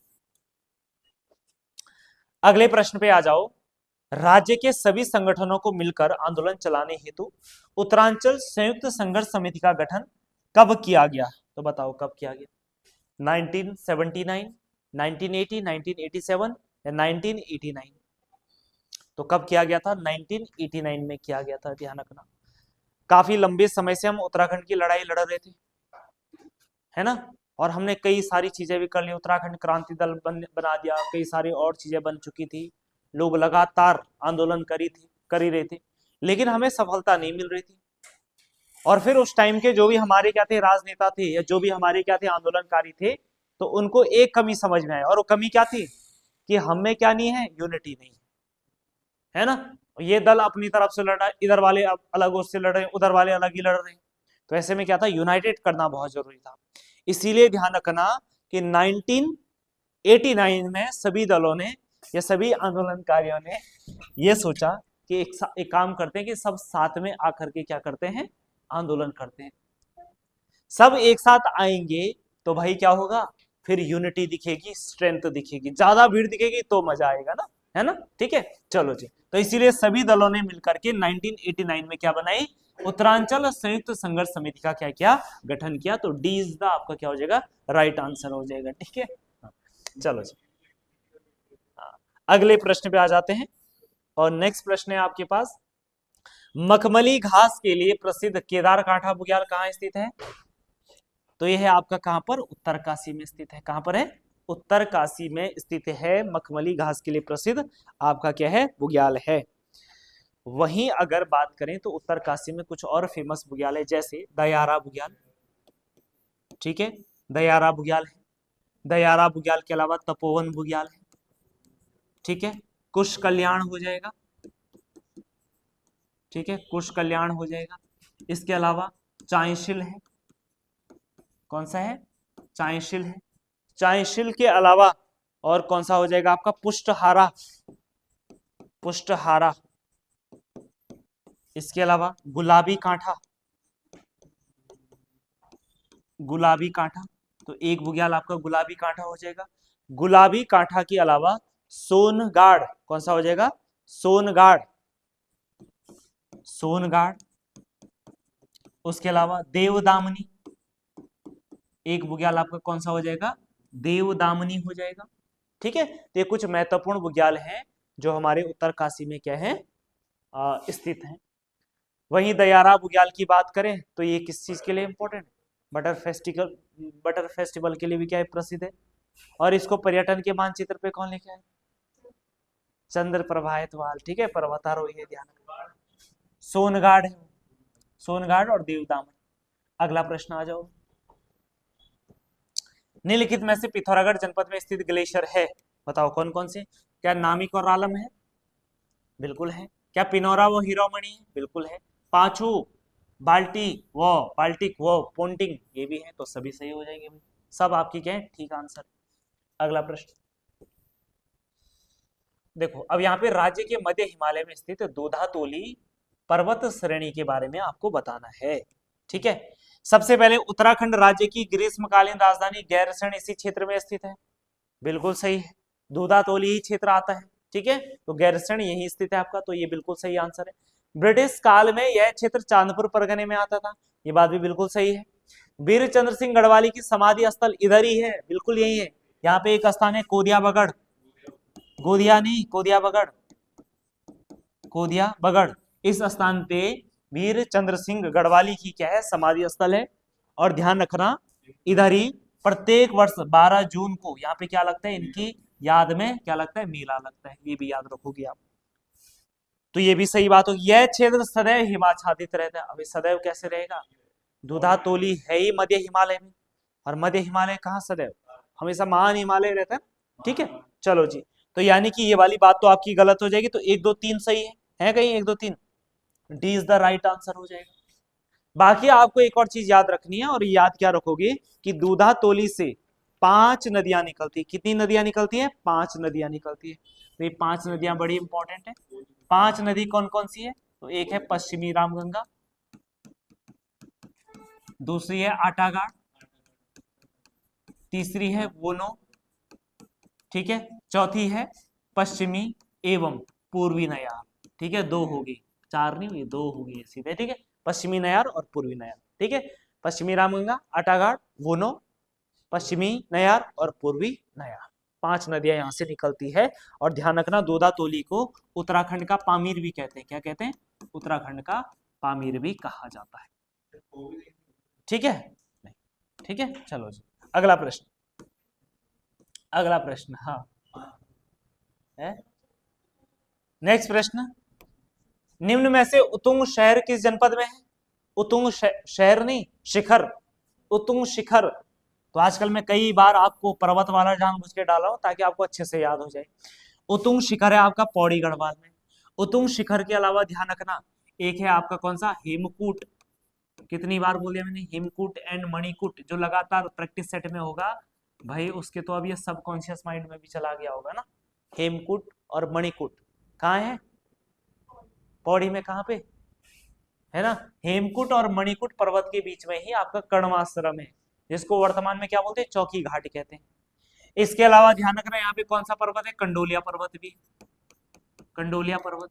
S1: अगले प्रश्न पे आ जाओ। राज्य के सभी संगठनों को मिलकर आंदोलन चलाने हेतु उत्तरांचल संयुक्त संघर्ष समिति का गठन कब किया गया? तो बताओ कब किया गया? 1979, 1980, 1987 या 1989? तो कब किया गया था? 1989 में किया गया था। ध्यान रखना, काफी लंबे समय से हम उत्तराखंड की लड़ाई लड़ रहे थे, है ना, और हमने कई सारी चीजें भी कर ली। उत्तराखंड क्रांति दल बना दिया, कई सारी और चीजें बन चुकी थी, लोग लगातार आंदोलन कर ही रहे थे, लेकिन हमें सफलता नहीं मिल रही थी। और फिर उस टाइम के जो भी हमारे क्या थे राजनेता थे, या जो भी हमारे क्या थे आंदोलनकारी थे, तो उनको एक कमी समझ में आई, और वो कमी क्या थी? कि हमें क्या नहीं है? यूनिटी नहीं है ना। ये दल अपनी तरफ से लड़ रहा है, इधर वाले अलग उससे लड़ रहे हैं, उधर वाले अलग ही लड़ रहे हैं। तो ऐसे में क्या था? यूनाइटेड करना बहुत जरूरी था। इसीलिए ध्यान रखना कि 1989 में सभी दलों ने या सभी आंदोलनकारियों ने ये सोचा कि एक काम करते हैं कि सब साथ में आकर के क्या करते हैं, आंदोलन करते हैं। सब एक साथ आएंगे तो भाई क्या होगा, फिर यूनिटी दिखेगी, स्ट्रेंथ दिखेगी, ज्यादा भीड़ दिखेगी तो मजा आएगा ना, है ना। ठीक है, चलो जी। तो इसीलिए सभी दलों ने मिलकर के 1989 में क्या बनाई, उत्तरांचल संयुक्त संघर्ष समिति का क्या किया, गठन किया। तो डी इज द आपका क्या हो जाएगा, राइट आंसर हो जाएगा। ठीक है, चलो जी अगले प्रश्न पे आ जाते हैं। और नेक्स्ट प्रश्न है आपके पास, मखमली घास के लिए प्रसिद्ध केदारकांठा बुग्याल कहाँ स्थित है। तो यह है आपका कहां पर, उत्तरकाशी में स्थित है। कहां पर है, उत्तरकाशी में स्थित है। मखमली घास के लिए प्रसिद्ध आपका क्या है, बुग्याल है। वहीं अगर बात करें तो उत्तरकाशी में कुछ और फेमस बुग्याल है, जैसे दयारा बुग्याल। ठीक है, दयारा बुग्याल है। दयारा बुग्याल के अलावा तपोवन बुग्याल है। ठीक है, कुश कल्याण हो जाएगा। ठीक है, कुश कल्याण हो जाएगा। इसके अलावा चांयशिल है। कौन सा है, चांयशिल है। चांयशिल के अलावा और कौन सा हो जाएगा आपका, पुष्टहारा। पुष्टहारा। इसके अलावा गुलाबी कांठा। गुलाबी कांठा, तो एक बुग्याल आपका गुलाबी कांठा हो जाएगा। गुलाबी कांठा के अलावा सोनगाड़, कौन सा हो जाएगा, सोनगाड़। सोनगाड़। उसके अलावा देवदामनी, एक बुग्याल आपका कौन सा हो जाएगा, देवदामनी हो जाएगा। ठीक है, तो ये कुछ महत्वपूर्ण बुग्याल हैं जो हमारे उत्तरकाशी में क्या है, स्थित हैं। वहीं दयारा बुग्याल की बात करें तो ये किस चीज के लिए इंपॉर्टेंट, बटर फेस्टिवल के लिए भी क्या है, प्रसिद्ध है। और इसको पर्यटन के मानचित्र पे कौन लेके आए, चंद्र प्रभातवाल। ठीक है, पर्वतारोही है, ध्यान रखना। सोनगाड़ है, सोनगाड़ और देवदामन। अगला प्रश्न आ जाओ, निम्नलिखित में से पिथौरागढ़ जनपद में स्थित ग्लेशियर है, बताओ कौन कौन से। क्या नामिक और रालम है, बिल्कुल है। क्या पिनोरा व हीरोमणि है, बिल्कुल है। पांचू, बाल्टिक व पोंटिंग, ये भी है। तो सभी सही हो जाएंगे, सब आपकी क्या है, ठीक आंसर। अगला प्रश्न देखो, अब यहाँ पे राज्य के मध्य हिमालय में स्थित दूधातोली पर्वत श्रेणी के बारे में आपको बताना है। ठीक है, सबसे पहले उत्तराखंड राज्य की ग्रीष्मकालीन राजधानी गैरसैंण इसी क्षेत्र में स्थित है, बिल्कुल सही है। दूधातोली ही क्षेत्र आता है। ठीक है, तो गैरसैंण यही स्थित है आपका, तो ये बिल्कुल सही आंसर है। ब्रिटिश काल में यह क्षेत्र चांदपुर परगने में आता था, ये बात भी बिल्कुल सही है। वीर चंद्र सिंह गढ़वाली की समाधि स्थल इधर ही है, बिल्कुल यही है। यहाँ पे एक स्थान है कोदिया बगड़, गोदिया नहीं, कोदिया बगड़, कोदिया बगड़। इस स्थान पे वीर चंद्र सिंह गढ़वाली की क्या है, समाधि स्थल है। और ध्यान रखना, इधर ही प्रत्येक वर्ष 12 जून को यहाँ पे क्या लगता है, इनकी याद में क्या लगता है, मेला लगता है। ये भी याद रखोगे आप, तो ये भी सही बात होगी। यह क्षेत्र सदैव हिमाच्छादित रहता है। अभी सदैव कैसे रहेगा, दूधातोली है ही मध्य हिमालय में, और मध्य हिमालय कहाँ सदैव, हमेशा महान हिमालय रहता है। ठीक है, चलो जी। तो यानी कि ये वाली बात तो आपकी गलत हो जाएगी। तो 1 2 3 सही है कहीं, 1 2 3, D is the right answer हो जाएगा। बाकी आपको एक और चीज याद रखनी है, और याद क्या रखोगे कि दूधातोली से 5 नदियां निकलती है। कितनी नदियां निकलती है, 5 नदियां निकलती है। तो ये 5 नदियां बड़ी इंपॉर्टेंट है। 5 नदी कौन कौन सी है, तो एक है पश्चिमी रामगंगा, दूसरी है आटागाड़, तीसरी है वोनो, ठीक है, चौथी है पश्चिमी एवं पूर्वी नयार। ठीक है, 2 होगी, 4 नहीं हुई, 2 होगी सीधे। ठीक है, पश्चिमी नयार और पूर्वी नयार। ठीक है, पश्चिमी रामगंगा, आटागाड़, वोनो, पश्चिमी नयार और पूर्वी नयार, 5 नदियां यहां से निकलती है। और ध्यान रखना, दूधातोली को उत्तराखंड का पामीर भी कहते हैं। क्या कहते हैं, उत्तराखंड का पामीर भी कहा जाता है। ठीक है, ठीक है, चलो जी अगला प्रश्न। अगला प्रश्न, हाँ नेक्स्ट प्रश्न, निम्न में से उत्तुंग शहर किस जनपद में है। उत्तुंग शहर नहीं, शिखर, उत्तुंग शिखर। तो आजकल मैं कई बार आपको पर्वत वाला जानबूझ के डाला हूं ताकि आपको अच्छे से याद हो जाए। उत्तुंग शिखर है आपका पौड़ी गढ़वाल में। उत्तुंग शिखर के अलावा ध्यान रखना, एक है आपका कौन सा, हेमकूट। कितनी बार बोलिए मैंने, हेमकूट एंड मणिकूट, जो लगातार प्रैक्टिस सेट में होगा भाई उसके तो अब ये सबकॉन्शियस माइंड में भी चला गया होगा ना। हेमकूट और मणिकूट कहाँ है, पौड़ी में, कहाँ पे है ना, हेमकूट और मणिकूट पर्वत के बीच में ही आपका कर्णवाश्रम है, जिसको वर्तमान में क्या बोलते हैं, चौकी घाट कहते हैं। इसके अलावा ध्यान रखना यहाँ पे कौन सा पर्वत है, कंडोलिया पर्वत भी, कंडोलिया पर्वत,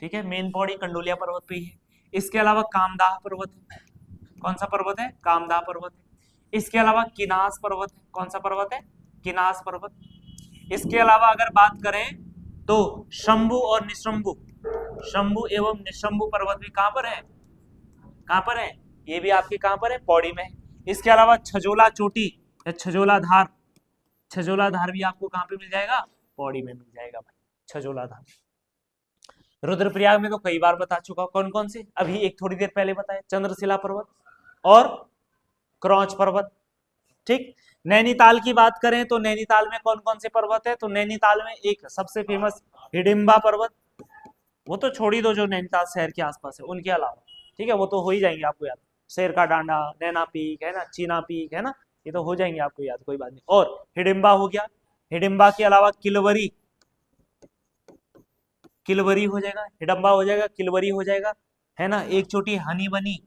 S1: ठीक है, मेन पौड़ी कंडोलिया पर्वत पे ही है। इसके अलावा कामदाह पर्वत है, कौन सा पर्वत है, कामदाह पर्वत है। इसके अलावा किनास पर्वत है, कौन सा पर्वत है, किनास पर्वत। इसके अलावा अगर बात करें तो शंभु और निशंभु, शंभु एवं निशंभु पर्वत भी कहां पर है, कहां पर है, ये भी आपके कहां पर है, पौड़ी में। इसके अलावा छजोला चोटी या छजोला धार, छजोला धार भी आपको कहां पे मिल जाएगा, पौड़ी में मिल जाएगा भाई, छजोला धार। रुद्रप्रयाग में तो कई बार बता चुका हूं, कौन कौन से, अभी एक थोड़ी देर पहले बताए, चंद्रशिला पर्वत और क्रौच पर्वत, ठीक। नैनीताल की बात करें तो नैनीताल में कौन कौन से पर्वत है, तो नैनीताल में एक सबसे फेमस हिडिंबा पर्वत, वो तो छोड़ ही दो जो नैनीताल शहर के आसपास है, उनके अलावा, ठीक है, वो तो हो ही जाएंगे आपको याद, शेर का डांडा, नैना पीक है ना, चीना पीक है ना, ये तो हो जाएंगे आपको याद, कोई बात नहीं। और हिडिंबा हो गया, हिडिंबा के अलावा किलवरी, किलवरी हो जाएगा, हिडम्बा हो जाएगा, किलवरी हो जाएगा, है ना। एक चोटी हनी बनी,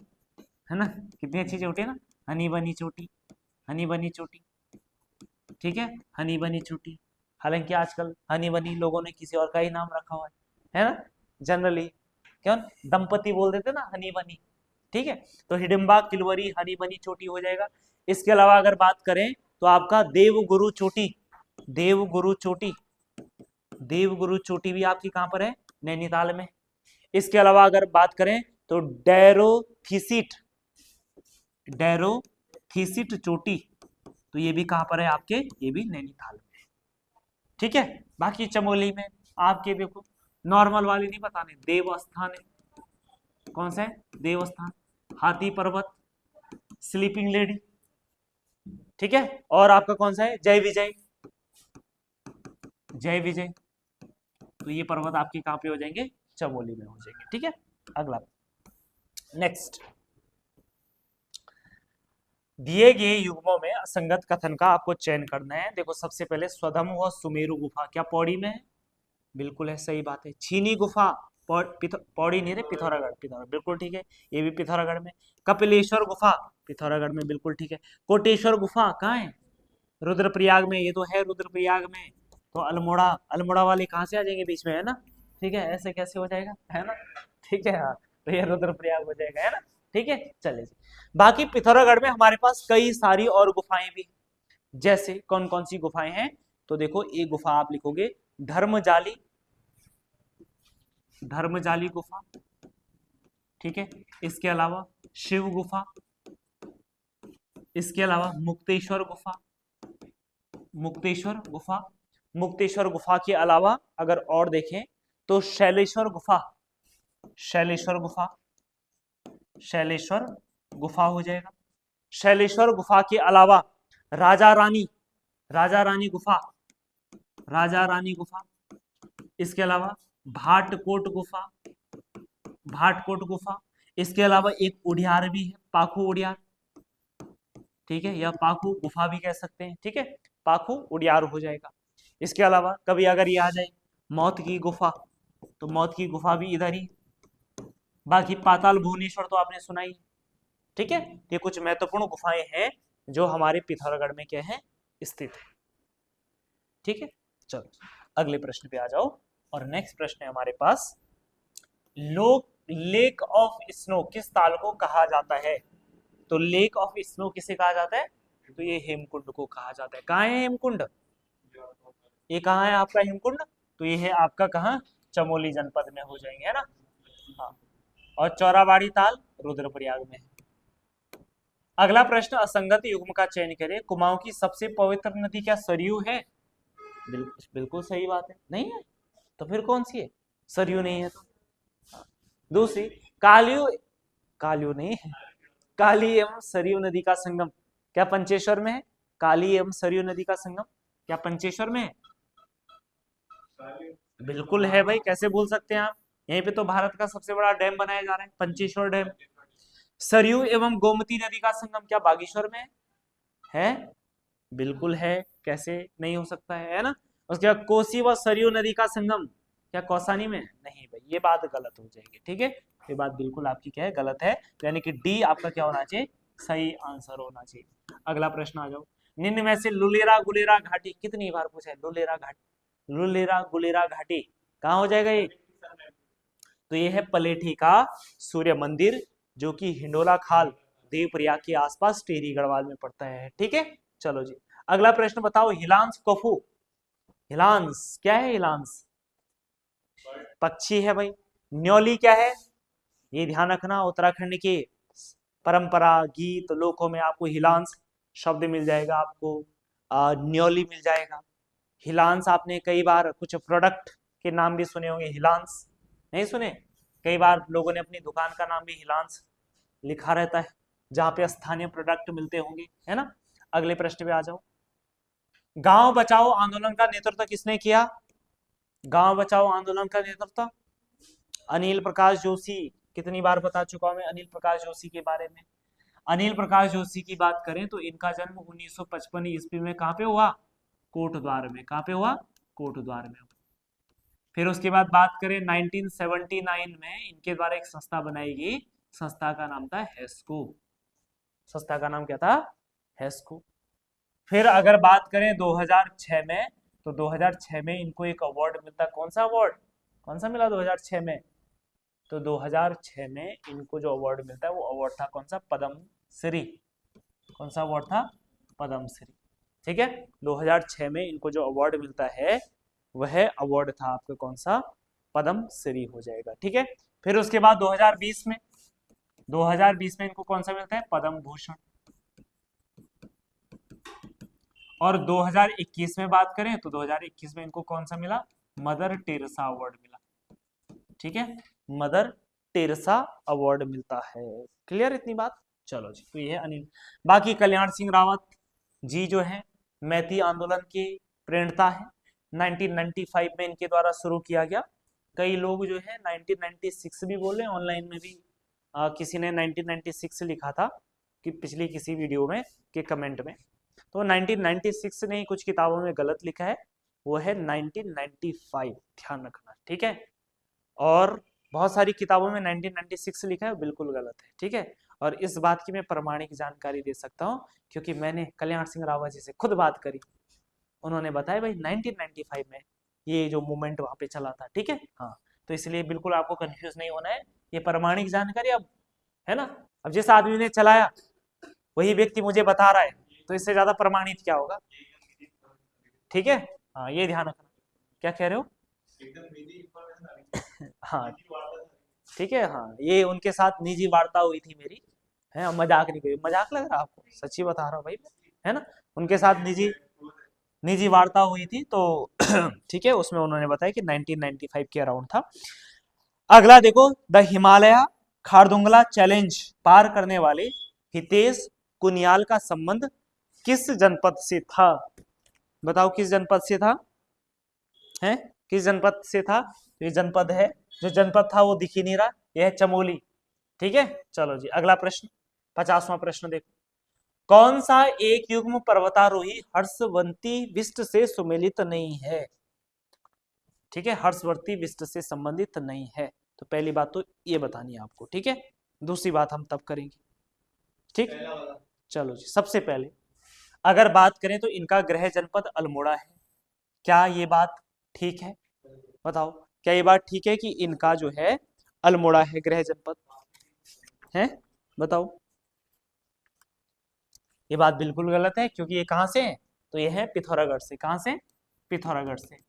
S1: है ना, कितनी अच्छी चोटी है ना, हनी बनी चोटी, हनी बनी चोटी, ठीक है, हनी बनी चोटी। हालांकि आजकल हनी बनी लोगों ने किसी और का ही नाम रखा हुआ है ना, जनरली क्यों दंपति बोल देते ना, हनी बनी, ठीक है। तो हिडिंबा, किलवरी, हनी बनी चोटी हो जाएगा। इसके अलावा अगर बात करें तो आपका देवगुरु चोटी, देवगुरु चोटी, देवगुरु चोटी भी आपकी कहां पर है, नैनीताल में। इसके अलावा अगर बात करें तो डैरोथीसिट, डैरोथीसिट चोटी, तो ये भी कहां पर है आपके, ये भी नैनीताल में, ठीक है। बाकी चमोली में आपके देखो नॉर्मल वाली नहीं बताने, देवस्थान है, कौन सा है, देवस्थान, हाथी पर्वत, स्लीपिंग लेडी, ठीक है। और आपका कौन सा है, जय विजय, जय विजय, तो ये पर्वत आपके कहां पे हो जाएंगे, चमोली में हो जाएंगे, ठीक है। अगला नेक्स्ट, दिए गए युग्मों में असंगत कथन का आपको चयन करना है। देखो सबसे पहले स्वधम व सुमेरु गुफा क्या पौड़ी में है, बिल्कुल है, सही बात है। छीनी गुफा पौड़ी नहीं रे, पिथौरागढ़, पिथौरागढ़ बिल्कुल ठीक है, ये भी पिथौरागढ़ में। कपिलेश्वर गुफा पिथौरागढ़ में, बिल्कुल ठीक है। कोटेश्वर गुफा कहाँ है, रुद्रप्रयाग में, ये तो है रुद्रप्रयाग में। तो अल्मोड़ा, अल्मोड़ा वाले कहाँ से आ जाएंगे बीच में, है ना, ठीक है, ऐसे कैसे हो जाएगा, है ना, ठीक है, हाँ, तो ये रुद्रप्रयाग हो जाएगा, है ना, ठीक है। चलिए बाकी पिथौरागढ़ में हमारे पास कई सारी और गुफाएं भी, जैसे कौन कौन सी गुफाएं हैं, तो देखो एक गुफा आप लिखोगे धर्मजाली, धर्मजाली गुफा, ठीक है। इसके अलावा शिव गुफा, इसके अलावा मुक्तेश्वर गुफा, मुक्तेश्वर गुफा, मुक्तेश्वर गुफा के अलावा अगर और देखें तो शैलेश्वर गुफा, शैलेश्वर गुफा, शैलेश्वर गुफा हो जाएगा। शैलेश्वर गुफा के अलावा राजा रानी, राजा रानी गुफा, राजा रानी गुफा। इसके अलावा भाटकोट गुफा, भाटकोट गुफा। इसके अलावा एक उड़ियार भी है, पाखू उड़ियार, ठीक है, या पाखू गुफा भी कह सकते हैं, ठीक है, पाखू उड़ियार हो जाएगा। इसके अलावा कभी अगर ये आ जाए मौत की गुफा, तो मौत की गुफा भी इधर ही। बाकी पाताल भुवनेश्वर तो आपने सुना ही, ठीक है। ये कुछ महत्वपूर्ण गुफाएं हैं जो हमारे पिथौरागढ़ में क्या है, स्थित है, ठीक है। चलो अगले प्रश्न पे आ जाओ, और नेक्स्ट प्रश्न है हमारे पास, लेक ऑफ स्नो किस ताल को कहा जाता है, तो लेक ऑफ स्नो किसे कहा जाता है, तो ये हेमकुंड को कहा जाता है। कहाँ है हेमकुंड, ये कहाँ है आपका हेमकुंड, तो ये है आपका कहाँ, चमोली जनपद में हो जाएंगे, है ना, हाँ। और चौराबाड़ी ताल रुद्रप्रयाग में है। अगला प्रश्न, असंगत युग्म का चयन करें। कुमाऊं की सबसे पवित्र नदी क्या सरयू है, बिल्कुल सही बात है, नहीं है तो फिर कौन सी है, सरयू नहीं है तो। दूसरी, कालियो, कालियो नहीं है, काली एवं सरयू नदी का संगम क्या पंचेश्वर में है, काली एवं सरयू नदी का संगम क्या पंचेश्वर में है, बिल्कुल है भाई, कैसे भूल सकते हैं आप, यहीं पे तो भारत का सबसे बड़ा डैम बनाया जा रहा है, पंचेश्वर डैम। सरयू एवं गोमती नदी का संगम क्या बागेश्वर में है? बिल्कुल है, कैसे नहीं हो सकता है ना। उसके बाद कोसी व सरयू नदी का संगम क्या कौसानी में? नहीं भाई, ये बात गलत हो जाएगी, ठीक है, ये बात बिल्कुल आपकी क्या है, गलत है। यानी कि डी आपका क्या होना चाहिए, सही आंसर होना चाहिए। अगला प्रश्न आ जाओ। निम्न में से लुलेरा गुलेरा घाटी कितनी बार पूछा है? लुलेरा घाटी, लुलेरा गुलेरा घाटी कहाँ हो जाएगा ये? तो ये है पलेठी का सूर्य मंदिर, जो कि हिंडोला खाल देवप्रयाग के आसपास टेरी गढ़वाल में पड़ता है, ठीक है। चलो जी, अगला प्रश्न बताओ। हिलांस कोफू, हिलांस क्या है? हिलांस पक्षी है भाई। न्योली क्या है? ये ध्यान रखना, उत्तराखंड के परंपरा गीत लोकों में आपको हिलांस शब्द मिल जाएगा, आपको न्योली मिल जाएगा। हिलांस आपने कई बार कुछ प्रोडक्ट के नाम भी सुने होंगे, हिलांस नहीं सुने? कई बार लोगों ने अपनी दुकान का नाम भी हिलांस लिखा रहता है, जहां पे स्थानीय प्रोडक्ट मिलते होंगे, है ना। अगले प्रश्न पे आ जाओ। गांव बचाओ आंदोलन का नेतृत्व किसने किया? गांव बचाओ आंदोलन का नेतृत्व अनिल प्रकाश जोशी। कितनी बार बता चुका हूं मैं अनिल प्रकाश जोशी के बारे में। अनिल प्रकाश जोशी की बात करें तो इनका जन्म 1955 ईस्वी में कहां पे हुआ? कोटद्वार में। कहां पे हुआ? कोटद्वार में। फिर उसके बाद बात करें 1979 में इनके द्वारा एक संस्था बनाई गई, संस्था का नाम था हेस्को। संस्था का नाम क्या था? हेस्को। फिर अगर बात करें 2006 में, तो 2006 में इनको एक अवार्ड मिलता। कौन सा अवार्ड? कौन सा मिला 2006 में? तो 2006 में इनको जो अवार्ड मिलता है वो अवार्ड था कौन सा? पद्म श्री। कौन सा अवार्ड था? पद्म श्री, ठीक है। 2006 में इनको जो अवार्ड मिलता है वह अवार्ड था आपका कौन सा? पद्म श्री हो जाएगा, ठीक है। फिर उसके बाद 2020 में, 2020 में इनको कौन सा मिलता है? पद्म भूषण। और 2021 में बात करें तो 2021 में इनको कौन सा मिला? मदर टेरेसा अवार्ड मिला, ठीक है, मदर टेरेसा अवार्ड मिलता है। क्लियर इतनी बात? चलो जी, तो ये है अनिल। बाकी कल्याण सिंह रावत जी जो है मैती आंदोलन के प्रेरणता है। 1995 में इनके द्वारा शुरू किया गया। कई लोग जो है 1996 भी बोले, ऑनलाइन में भी किसी ने 1996 लिखा था कि पिछली किसी वीडियो में के कमेंट में। तो 1996 नहीं, कुछ किताबों में गलत लिखा है, वो है 1995, ध्यान रखना, ठीक है। और बहुत सारी किताबों में 1996 लिखा है, बिल्कुल गलत है, ठीक है। और इस बात की मैं प्रमाणिक जानकारी दे सकता हूँ क्योंकि मैंने कल्याण सिंह रावत जी से खुद बात करी। उन्होंने बताया भाई 1995 में ये जो मूवमेंट वहां पे चला था, ठीक है। हाँ, तो इसलिए बिल्कुल आपको कंफ्यूज नहीं होना है, ये प्रमाणिक जानकारी अब है ना। अब जिस आदमी ने चलाया वही व्यक्ति मुझे बता रहा है, तो इससे ज्यादा प्रमाणित क्या होगा, ठीक है। हाँ, ये ध्यान रखना। क्या कह रहे हो? हाँ, ठीक है। हाँ, ये उनके साथ निजी वार्ता हुई थी मेरी, है, मजाक नहीं करी, मजाक लग रहा है आपको? सच्ची बता रहा हूँ भाई, है ना। उनके साथ निजी निजी वार्ता हुई थी, तो ठीक है, उसमें उन्होंने बताया कि 1995 के अराउंड था। अगला देखो, द हिमालय खारदुंगला चैलेंज पार करने वाले हितेश कुनियाल का संबंध किस जनपद से था? बताओ किस जनपद से था? है, किस जनपद से था? ये जनपद है, जो जनपद था वो दिख ही नहीं रहा, यह है चमोली, ठीक है। चलो जी, अगला प्रश्न, 50वां प्रश्न देखो। कौन सा एक युग्म पर्वतारोही हर्षवंती विष्ट से सुमेलित नहीं है? ठीक है, हर्षवर्ती विष्ट से संबंधित नहीं है। तो पहली बात तो ये बतानी है आपको, ठीक है। दूसरी बात हम तब करेंगे, ठीक। चलो जी, सबसे पहले अगर बात करें तो इनका गृह जनपद अल्मोड़ा है। क्या ये बात ठीक है? बताओ, क्या ये बात ठीक है कि इनका जो है अल्मोड़ा है गृह जनपद? है, बताओ। ये बात बिल्कुल गलत है, क्योंकि ये कहां से है? तो ये है पिथौरागढ़ से। कहां से? पिथौरागढ़ से।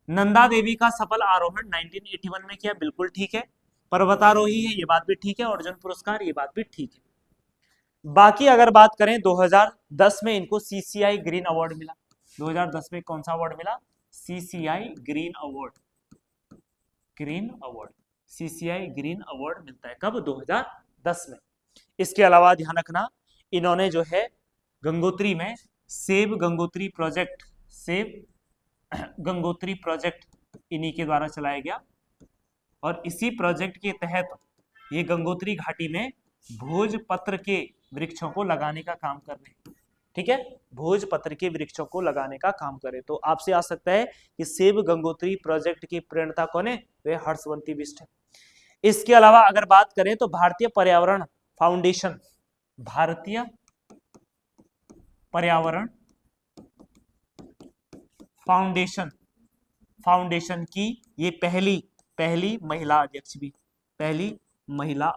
S1: नंदा देवी का सफल आरोहण 1981 में किया, बिल्कुल ठीक है। पर्वतारोही है, ये बात भी ठीक है। अर्जुन पुरस्कार, ये बात भी ठीक है। बाकी अगर बात करें 2010 में इनको सीसीआई ग्रीन अवार्ड मिला। 2010 में कौन सा अवार्ड मिला? CCI green award. Green award, CCI green award मिलता है कब? 2010 में। इसके अलावा ध्यान रखना, इन्होंने जो है गंगोत्री में save Gangotri project, save Gangotri project इन्हीं के द्वारा चलाया गया। और इसी प्रोजेक्ट के तहत ये गंगोत्री घाटी में भोजपत्र के वृक्षों को लगाने का काम कर रहे हैं। ठीक है, भोजपत्र के वृक्षों को लगाने का काम करे। तो आपसे आ सकता है कि सेब गंगोत्री प्रोजेक्ट की प्रेरणा कौन है? वे हर्षवंती बिष्ट है। इसके अलावा अगर बात करें तो भारतीय पर्यावरण फाउंडेशन, भारतीय पर्यावरण फाउंडेशन, फाउंडेशन की ये पहली महिला अध्यक्ष भी, पहली महिला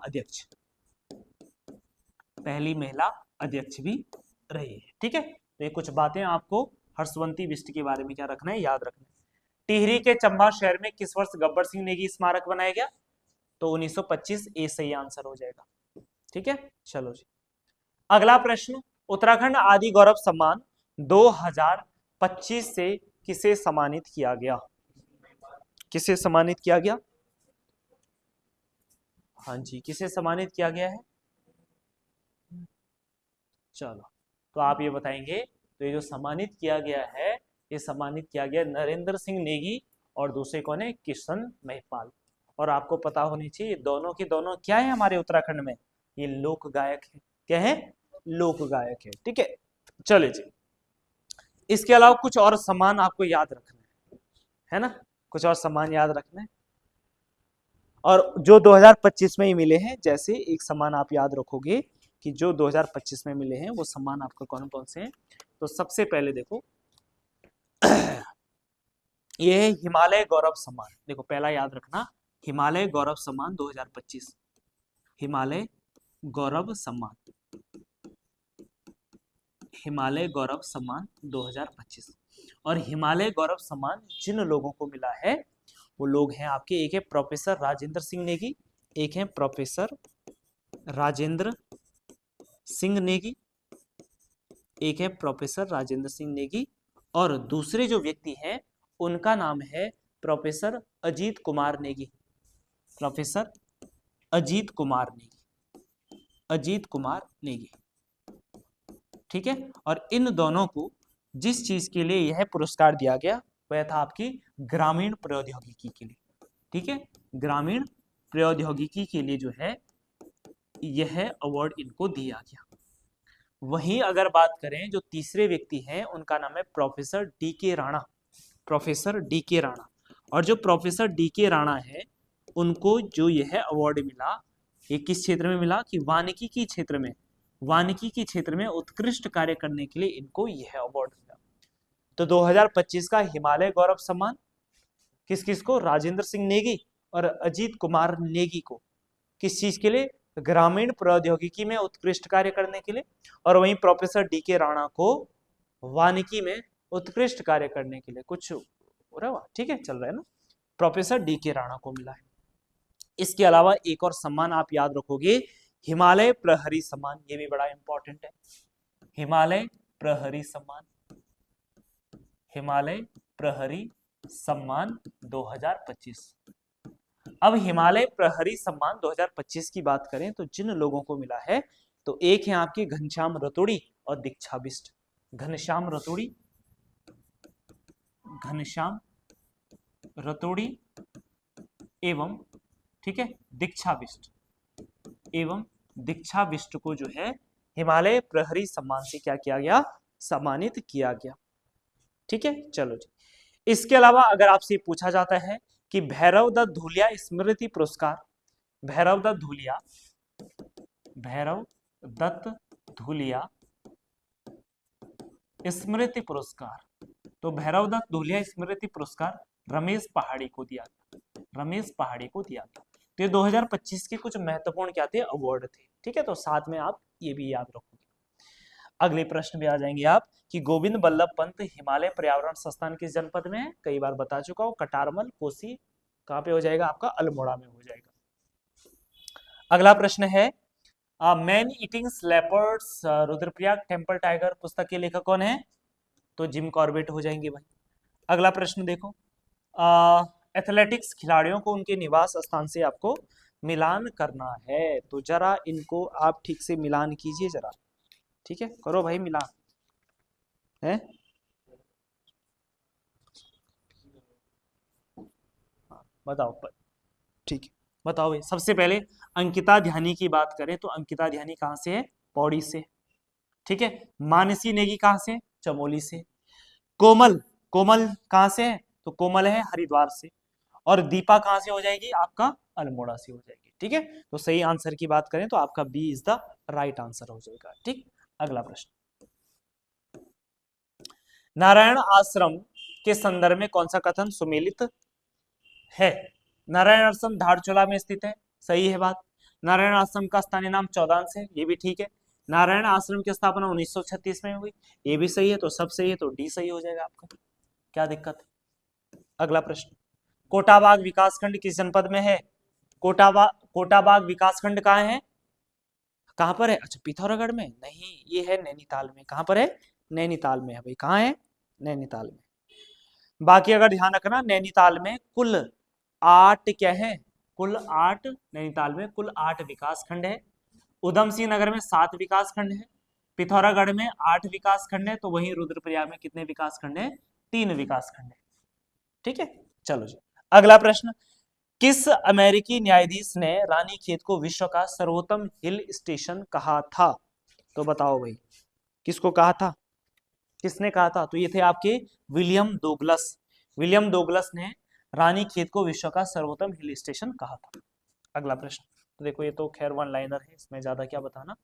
S1: अध्यक्ष भी रही है। ठीक है, तो ये कुछ बातें आपको हर्षवंती बिष्ट के बारे में क्या रखना है, याद रखना है। टिहरी के चंबा शहर में किस वर्ष गब्बर सिंह नेगी स्मारक बनाया गया? तो 1925, ए सही आंसर हो जाएगा। ठीक है, चलो जी अगला प्रश्न, उत्तराखंड आदि गौरव सम्मान 2025 से किसे सम्मानित किया गया? किसे सम्मानित किया गया? हाँ जी, किसे सम्मानित किया गया है? चलो, तो आप ये बताएंगे। तो ये जो सम्मानित किया गया है, ये सम्मानित किया गया नरेंद्र सिंह नेगी और दूसरे कौन है? किशन महिपाल। और आपको पता होनी चाहिए दोनों के दोनों क्या है हमारे उत्तराखंड में? ये लोक गायक है। क्या है? लोक गायक है। ठीक है, चले जी इसके अलावा कुछ और सम्मान आपको याद रखना है ना, कुछ और सम्मान याद रखना है। और जो 2025 में ही मिले हैं, जैसे एक सम्मान आप याद रखोगे कि जो 2025 में मिले हैं वो सम्मान आपको कौन कौन से हैं। तो सबसे पहले देखो ये है हिमालय गौरव सम्मान। देखो पहला याद रखना, हिमालय गौरव सम्मान 2025, हिमालय गौरव सम्मान, हिमालय गौरव सम्मान 2025। और हिमालय गौरव सम्मान जिन लोगों को मिला है वो लोग हैं आपके, एक है प्रोफेसर राजेंद्र सिंह नेगी, एक है प्रोफेसर राजेंद्र सिंह नेगी, एक है प्रोफेसर राजेंद्र सिंह नेगी, और दूसरे जो व्यक्ति हैं उनका नाम है प्रोफेसर अजीत कुमार नेगी, प्रोफेसर अजीत कुमार नेगी, अजीत कुमार नेगी। ठीक है, और इन दोनों को जिस चीज के लिए यह पुरस्कार दिया गया वह था आपकी ग्रामीण प्रौद्योगिकी के लिए। ठीक है, ग्रामीण प्रौद्योगिकी के लिए जो है यह अवार्ड इनको दिया गया। वहीं अगर बात करें जो तीसरे व्यक्ति हैं उनका नाम है प्रोफेसर डी के राणा, प्रोफेसर डी के राणा। और जो प्रोफेसर डी के राणा है उनको जो यह अवार्ड मिला, ये किस क्षेत्र में मिला? कि वानिकी की क्षेत्र में, वानिकी के क्षेत्र में उत्कृष्ट कार्य करने के लिए इनको यह अवार्ड मिला। तो 2025 का हिमालय गौरव सम्मान किस किस को? राजेंद्र सिंह नेगी और अजीत कुमार नेगी को। किस चीज के लिए? ग्रामीण प्रौद्योगिकी में उत्कृष्ट कार्य करने के लिए। और वहीं प्रोफेसर डी के राणा को वानिकी में उत्कृष्ट कार्य करने के लिए। कुछ हो रहा है? ठीक है, चल रहा है ना। प्रोफेसर डी के राणा को मिला है। इसके अलावा एक और सम्मान आप याद रखोगे, हिमालय प्रहरी सम्मान, ये भी बड़ा इंपॉर्टेंट है। हिमालय प्रहरी सम्मान, हिमालय प्रहरी सम्मान 2025। अब हिमालय प्रहरी सम्मान 2025 की बात करें तो जिन लोगों को मिला है, तो एक है आपके घनश्याम रतोड़ी और दीक्षा बिष्ट। घनश्याम रतोड़ी, घनश्याम रतोड़ी एवं ठीक है दीक्षा बिष्ट, एवं दीक्षा बिष्ट को जो है हिमालय प्रहरी सम्मान से क्या किया गया? सम्मानित किया गया। ठीक है, चलो जी इसके अलावा अगर आपसे पूछा जाता है कि भैरव दत्त धूलिया स्मृति पुरस्कार, भैरव दत्त धूलिया, भैरव दत्त धूलिया स्मृति पुरस्कार, तो भैरव दत्त धूलिया स्मृति पुरस्कार रमेश पहाड़ी को दिया था, रमेश पहाड़ी को दिया था। तो ये 2025 के कुछ महत्वपूर्ण क्या थे? अवार्ड थे। ठीक है, तो साथ में आप ये भी याद रखोगे। अगले प्रश्न में आ जाएंगे आप कि गोविंद बल्लभ पंत हिमालय पर्यावरण संस्थान किस जनपद में है? कई बार बता चुका हूं, कटारमल, कोसी, कहां पे हो जाएगा आपका? अल्मोड़ा में हो जाएगा। अगला प्रश्न है man eating leopards Rudraprayag temple tiger पुस्तक के लेखक कौन है? तो जिम कॉर्बेट हो जाएंगे भाई। अगला प्रश्न देखो, एथलेटिक्स खिलाड़ियों को उनके निवास स्थान से आपको मिलान करना है, तो जरा इनको आप ठीक से मिलान कीजिए जरा। ठीक है, करो भाई मिलान है। बताओ, ठीक है बताओ भाई। सबसे पहले अंकिता ध्यानी की बात करें तो अंकिता ध्यानी कहां से है? पौड़ी से। ठीक है। मानसी नेगी कहाँ से? चमोली से। कोमल, कोमल कहाँ से है? तो कोमल है हरिद्वार से। और दीपा कहाँ से हो जाएगी? आपका अल्मोड़ा से हो जाएगी। ठीक है, तो सही आंसर की बात करें तो आपका B is the right answer हो जाएगा। ठीक, अगला प्रश्न, नारायण आश्रम के संदर्भ में कौन सा कथन सुमेलित है? नारायण आश्रम धारचूला में स्थित है, सही है बात। नारायण आश्रम का स्थानीय नाम चौदांश है, ये भी ठीक है। नारायण आश्रम की स्थापना 1936 में हुई, ये भी सही है। तो सब सही है, तो डी सही हो जाएगा आपका, क्या दिक्कत है। अगला प्रश्न, कोटाबाग विकासखंड किस जनपद में है? कोटाबाग विकासखंड कहाँ है? कहाँ पर है? अच्छा, पिथौरागढ़ में नहीं, ये है नैनीताल में। कहाँ पर है? नैनीताल में है भाई। कहाँ है? नैनीताल में। बाकी अगर ध्यान रखना, नैनीताल में कुल 8 क्या है? कुल 8, नैनीताल में कुल 8 विकास खंड है। उधम सिंह नगर में 7 विकास खंड है। पिथौरागढ़ में 8 विकास खंड है। तो वहीं रुद्रप्रयाग में कितने विकास खंड है? 3 विकास खंड है। ठीक है, चलो जी अगला प्रश्न, किस अमेरिकी न्यायाधीश ने रानीखेत को विश्व का सर्वोत्तम हिल स्टेशन कहा था? तो बताओ भाई, किसको कहा था? किसने कहा था? तो ये थे आपके विलियम डोगलस। विलियम डोगलस ने रानीखेत को विश्व का सर्वोत्तम हिल स्टेशन कहा था। अगला प्रश्न, तो देखो ये तो खैर वन लाइनर है, इसमें ज्यादा क्या बताना।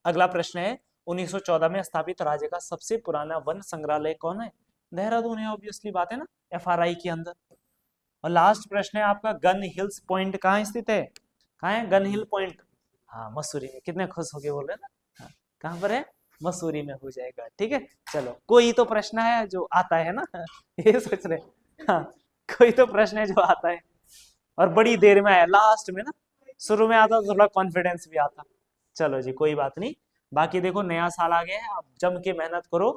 S1: अगला प्रश्न है, 1914 में स्थापित राज्य का सबसे पुराना वन संग्रहालय कौन है? देहरादून है, ऑब्वियसली बात है ना, FRI के अंदर। और लास्ट प्रश्न है आपका, गन हिल्स पॉइंट कहाँ स्थित है? कहाँ है गन हिल पॉइंट? हाँ, मसूरी में। कितने खुश होके बोल रहे हैं ना। हाँ, कहाँ पर है? मसूरी में हो जाएगा। ठीक है, चलो कोई तो प्रश्न है जो आता है ना ये सोच रहे। हाँ, कोई तो प्रश्न है जो आता है और बड़ी देर में आया, लास्ट में ना। शुरू में आता तो थोड़ा कॉन्फिडेंस भी आता। चलो जी, कोई बात नहीं। बाकी देखो, नया साल आ गया है, आप जम के मेहनत करो,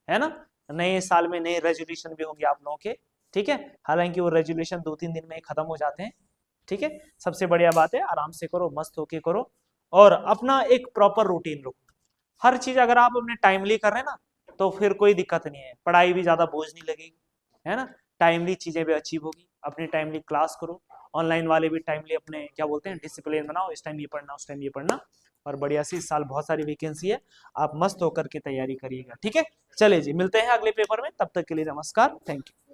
S1: है ना। नए साल में नए रेजोल्यूशन भी होंगे आप लोगों के। ठीक है, हालांकि वो रेजोल्यूशन 2-3 दिन में ही खत्म हो जाते हैं। ठीक है, सबसे बढ़िया बात है आराम से करो, मस्त होके करो, और अपना एक प्रॉपर रूटीन रखो। हर चीज अगर आप अपने टाइमली कर रहे हैं ना, तो फिर कोई दिक्कत नहीं है, पढ़ाई भी ज्यादा बोझ नहीं लगेगी, है ना। टाइमली चीजें भी अचीव होगी, अपनी टाइमली क्लास करो। ऑनलाइन वाले भी टाइमली अपने क्या बोलते हैं डिसिप्लिन बनाओ, इस टाइम ये पढ़ना, उस टाइम ये पढ़ना। और बढ़िया सी, इस साल बहुत सारी वैकेंसी है, आप मस्त होकर के तैयारी करिएगा। ठीक है, चलिए जी, मिलते हैं अगले पेपर में, तब तक के लिए नमस्कार, थैंक यू।